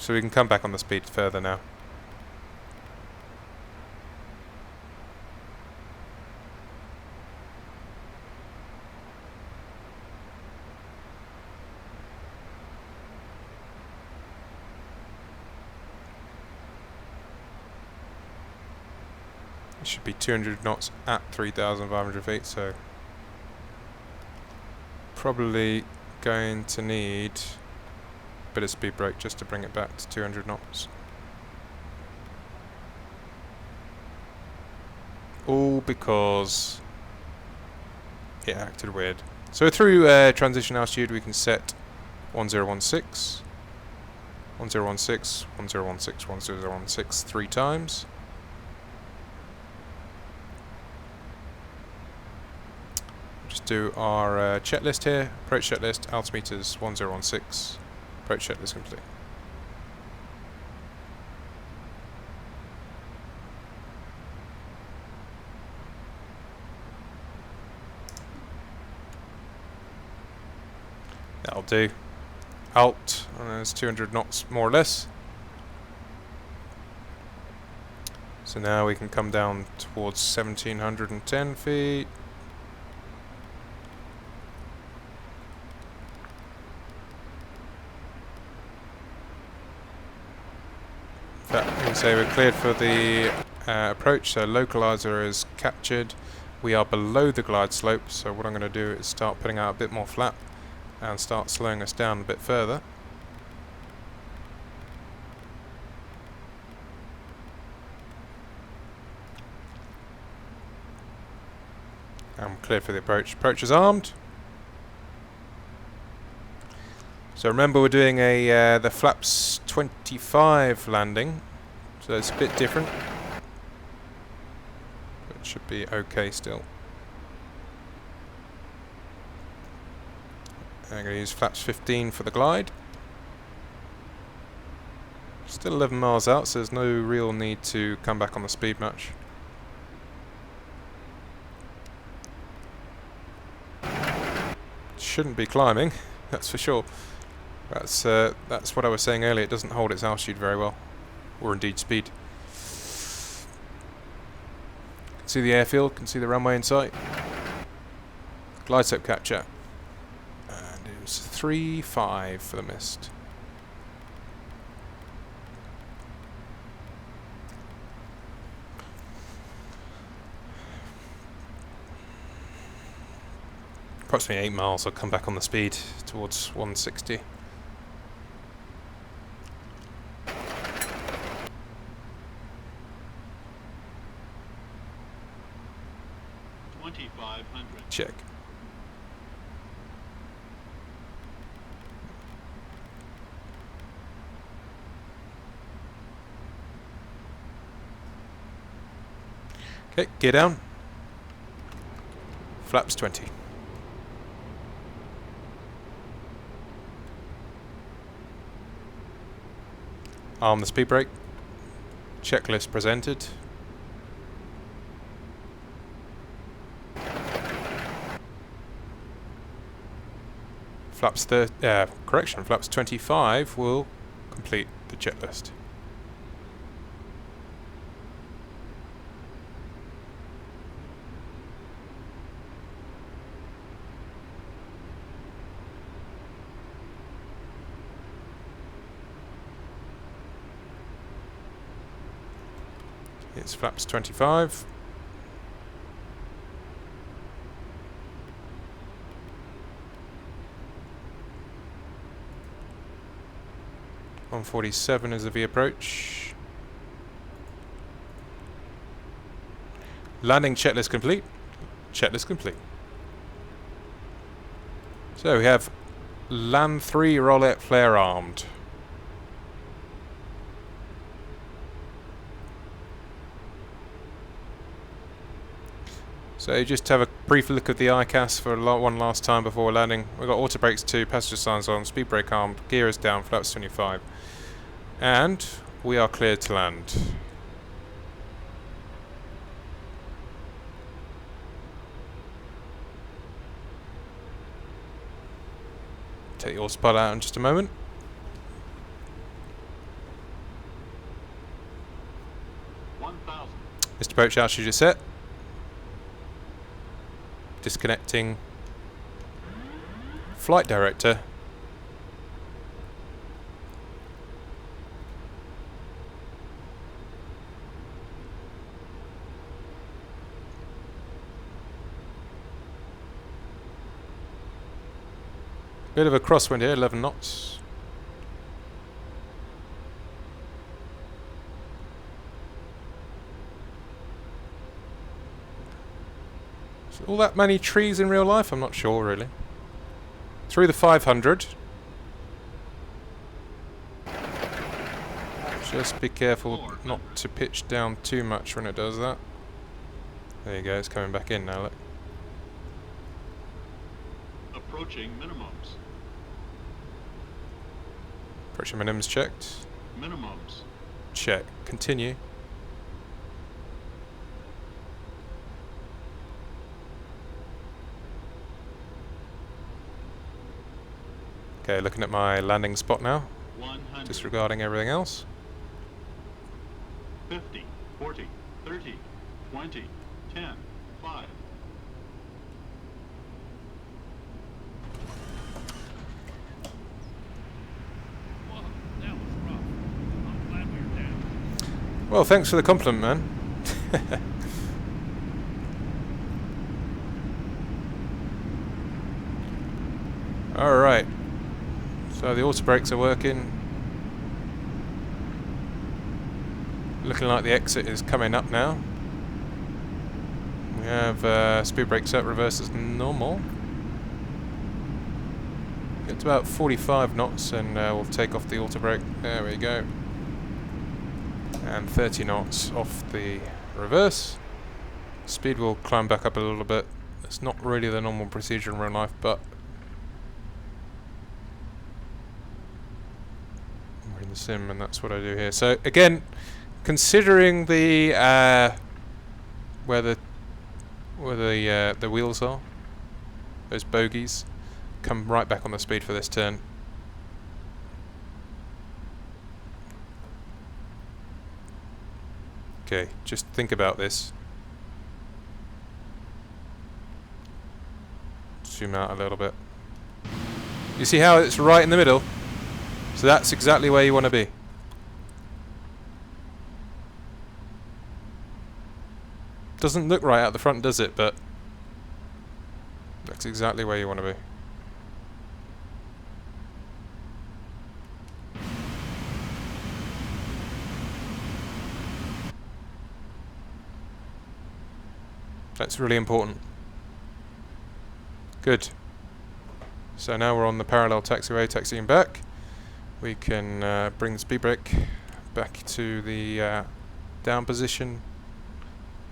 so we can come back on the speed further now. It should be 200 knots at 3,500 feet, so probably going to need a bit of speed brake just to bring it back to 200 knots. All because it acted weird. So through transition altitude we can set 1016, 1016, 1016, 1016 3 times. Just do our checklist here. Approach checklist, altimeters 1016. Approach checklist complete. That'll do. Alt, and there's 200 knots more or less. So now we can come down towards 1710 feet. You can say we're cleared for the approach, so localizer is captured. We are below the glide slope, so what I'm going to do is start putting out a bit more flap and start slowing us down a bit further. I'm cleared for the approach. Approach is armed. So remember we're doing a the flaps 25 landing, so it's a bit different, but it should be okay still. I'm going to use flaps 15 for the glide. Still 11 miles out, so there's no real need to come back on the speed much. Shouldn't be climbing, that's for sure. That's what I was saying earlier, it doesn't hold its altitude very well, or indeed speed. Can see the airfield, can see the runway in sight. Glide slope capture. And it was 3.5 for the mist. Approximately 8 miles, I'll come back on the speed towards 160. Check. Okay, gear down. Flaps 20. Arm the speed brake. Checklist presented. Flaps flaps 25 will complete the checklist. It's flaps 25. .147 is the V approach. Landing checklist complete. Checklist complete. So we have land 3 roulette flare armed. So just have a brief look at the ICAS for one last time before landing. We've got auto brakes 2, passenger signs on, speed brake armed, gear is down, flaps 25. And we are cleared to land. Take your spot out in just a moment. Thrust approach altitude is set. Disconnecting flight director. Bit of a crosswind here, 11 knots. Is all that many trees in real life? I'm not sure really. Through the 500. Just be careful not to pitch down too much when it does that. There you go, it's coming back in now, look. Approaching minimums. Approaching minimums checked. Minimums. Check. Continue. Okay, looking at my landing spot now. 100. Disregarding everything else. 50, 40, 30, 20, 10, 5. Whoa, that was rough. I'm glad we were down. Well, thanks for the compliment, man. Alright. So the auto brakes are working. Looking like the exit is coming up now. We have speed brake set, reverse as normal. Get to about 45 knots and we'll take off the auto brake. There we go. And 30 knots off the reverse. Speed will climb back up a little bit. It's not really the normal procedure in real life, but we're in the sim and that's what I do here. So again, considering the where the wheels are, those bogies, come right back on the speed for this turn. Okay, just think about this. Zoom out a little bit. You see how it's right in the middle? So that's exactly where you want to be. Doesn't look right out the front, does it? But that's exactly where you want to be. That's really important. Good. So now we're on the parallel taxiway, taxiing back. We can bring the speed brake back to the down position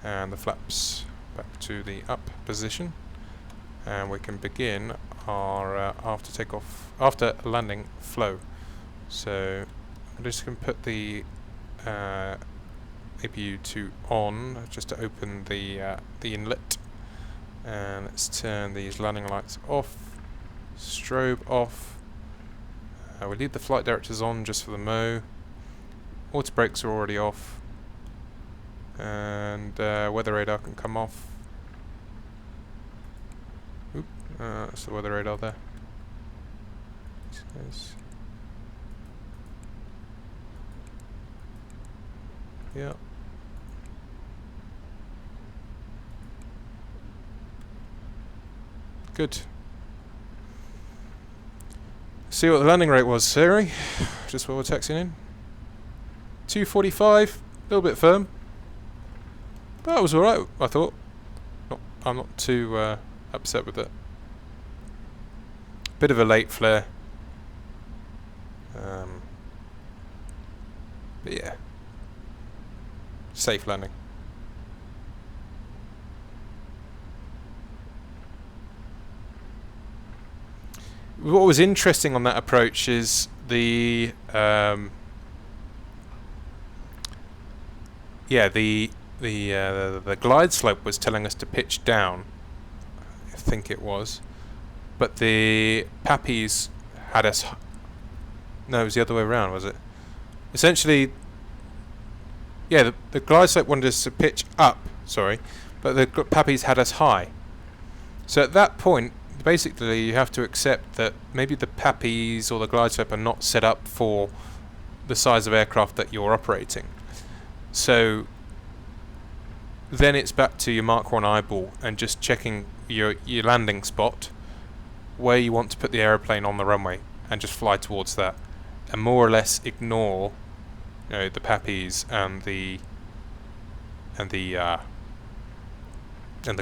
and the flaps back to the up position, and we can begin our after landing flow. So I'm just going to put the APU to on just to open the inlet, and let's turn these landing lights off, strobe off. We leave the flight directors on just for the mo. Auto brakes are already off, and weather radar can come off. Oop, that's the weather radar there. Yeah. Good. See what the landing rate was, Siri. Just while we're taxiing in. 245, a little bit firm. But that was alright, I thought. I'm not too upset with it. Bit of a late flare. But yeah. Safe landing. What was interesting on that approach is the the glide slope was telling us to pitch down, I think it was, but the Pappies had us. No, it was the other way around, was it? Essentially, Yeah, the glide slope wanted us to pitch up, sorry, but the pappies had us high. So at that point, basically you have to accept that maybe the pappies or the glide slope are not set up for the size of aircraft that you're operating. So then it's back to your Mark 1 eyeball and just checking your landing spot, where you want to put the aeroplane on the runway, and just fly towards that, and more or less ignore, you know, the pappies and the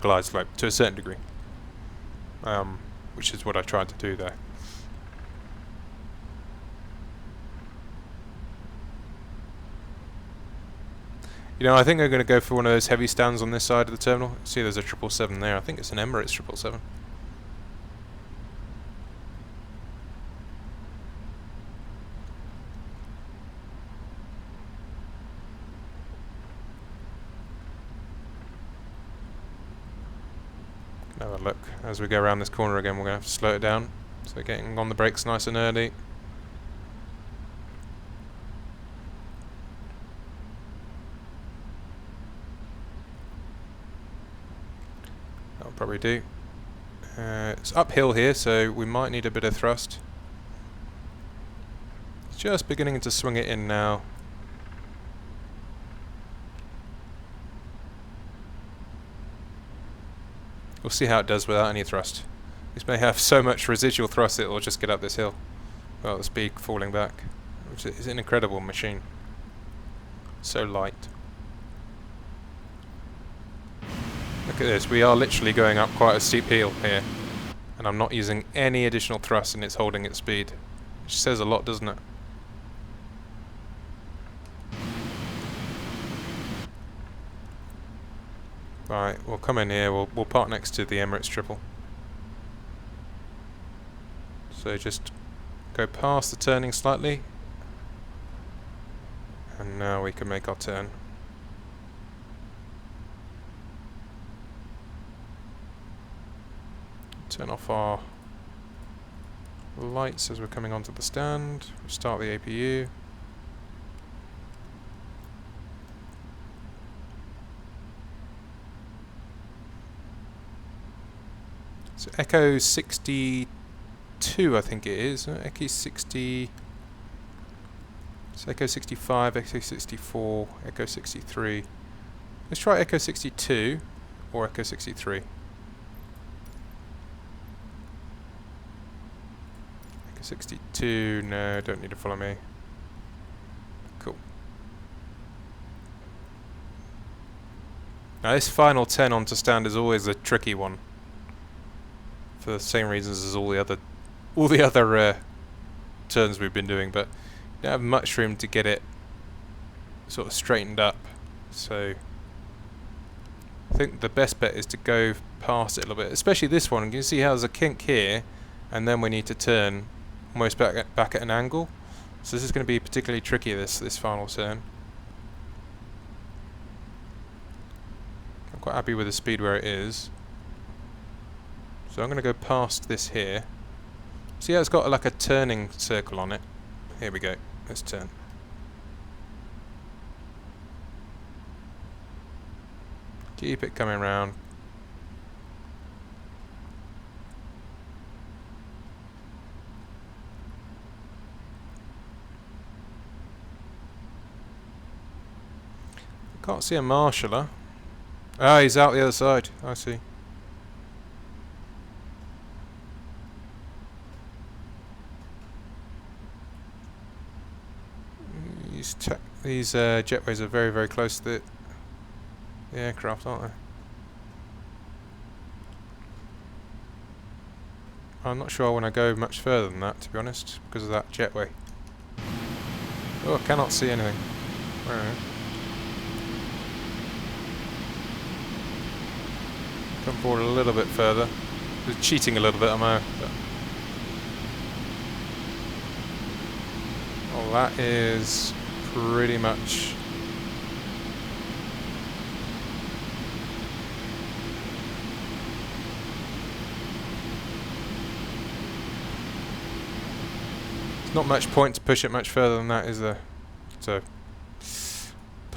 glide slope to a certain degree, which is what I tried to do there. You know, I think I'm going to go for one of those heavy stands on this side of the terminal. See, there's a 777 there. I think it's an Emirates 777. Have a look. As we go around this corner again, we're going to have to slow it down. So getting on the brakes nice and early. That'll probably do. It's uphill here, so we might need a bit of thrust. It's just beginning to swing it in now. We'll see how it does without any thrust. This may have so much residual thrust it will just get up this hill. Well, the speed falling back, which is an incredible machine. So light. Look at this, we are literally going up quite a steep hill here, and I'm not using any additional thrust and it's holding its speed. Which says a lot, doesn't it? Right, we'll come in here, we'll park next to the Emirates triple. So just go past the turning slightly, and now we can make our turn. Turn off our lights as we're coming onto the stand, start the APU. So Echo 62, I think it is. Echo 60. It's Echo 65, Echo 64, Echo 63. Let's try Echo 62 or Echo 63. Echo 62, no, don't need to follow me. Cool. Now this final 10 onto stand is always a tricky one, for the same reasons as all the other turns we've been doing, but you don't have much room to get it sort of straightened up. So I think the best bet is to go past it a little bit, especially this one. You can see how there's a kink here, and then we need to turn almost back at an angle. So this is going to be particularly tricky, this final turn. I'm quite happy with the speed where it is. So I'm going to go past this here. See how it's got like a turning circle on it? Here we go. Let's turn. Keep it coming round. Can't see a marshaller. Ah, he's out the other side. I see. These jetways are very, very close to the aircraft, aren't they? I'm not sure I want to go much further than that, to be honest, because of that jetway. Oh, I cannot see anything. Alright. Come forward a little bit further. Just cheating a little bit, I know. But well, that is pretty much there's not much point to push it much further than that, is there? So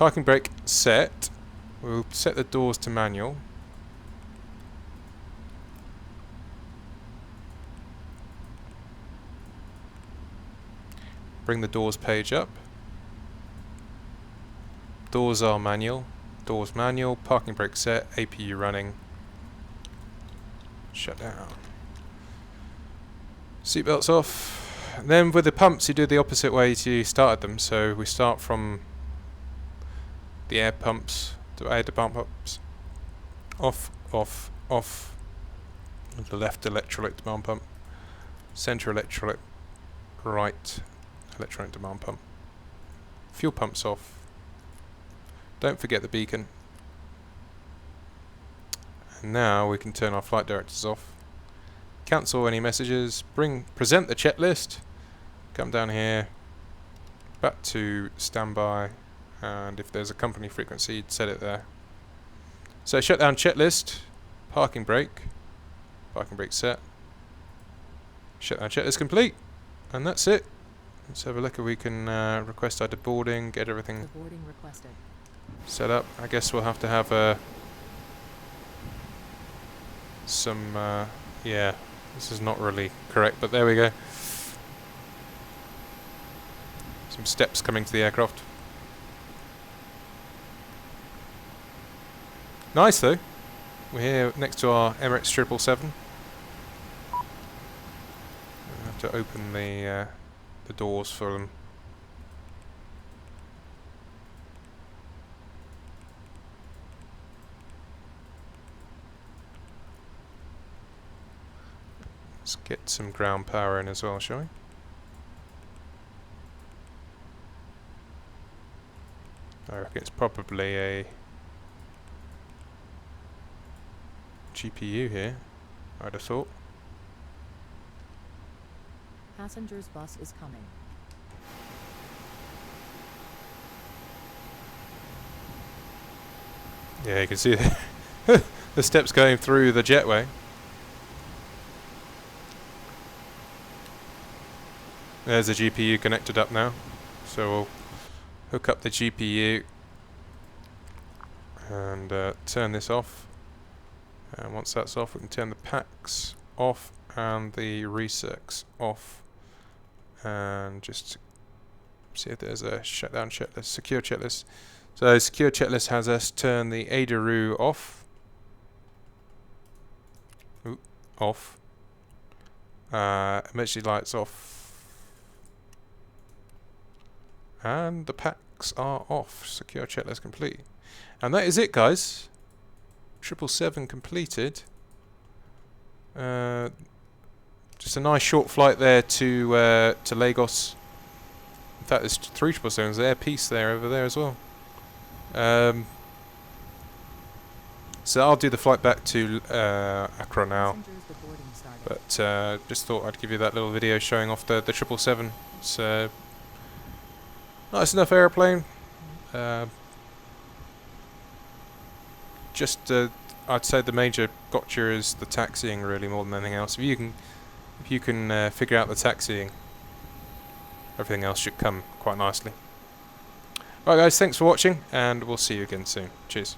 Parking brake set. We'll set the doors to manual. Bring the doors page up. Doors are manual. Doors manual. Parking brake set. APU running. Shut down. Seatbelts off. And then with the pumps you do the opposite way to you started them. So we start from the air pumps, the pump ups. Off, off, off. The left electrolyte demand pump. Center electrolyte. Right electronic demand pump. Fuel pumps off. Don't forget the beacon. And now we can turn our flight directors off. Cancel any messages. Present the checklist. Come down here. Back to standby. And if there's a company frequency, you'd set it there. So shutdown checklist. Parking brake. Parking brake set. Shutdown checklist complete. And that's it. Let's have a look if we can request our deboarding, get everything Deboarding requested. set up. I guess we'll have to have yeah, this is not really correct, but there we go. Some steps coming to the aircraft. Nice though. We're here next to our Emirates 777. I have to open the doors for them. Let's get some ground power in as well, shall we? I reckon it's probably a GPU here, I'd have thought. Passengers bus is coming. Yeah, you can see the steps going through the jetway. There's a GPU connected up now, so we'll hook up the GPU and turn this off. And once that's off, we can turn the packs off and the resets off, and just see if there's a shutdown checklist, secure checklist. So secure checklist has us turn the ADRU off. Off. Emergency lights off. And the packs are off. Secure checklist complete. And that is it, guys. 777 completed. Just a nice short flight there to Lagos. In fact, there's 3 777s there. Peace there over there as well. So I'll do the flight back to Accra now. Passengers deboarding started. But just thought I'd give you that little video showing off the 777. It's nice enough airplane. I'd say the major gotcha is the taxiing, really, more than anything else. If you can figure out the taxiing, everything else should come quite nicely. Alright guys, thanks for watching, and we'll see you again soon. Cheers.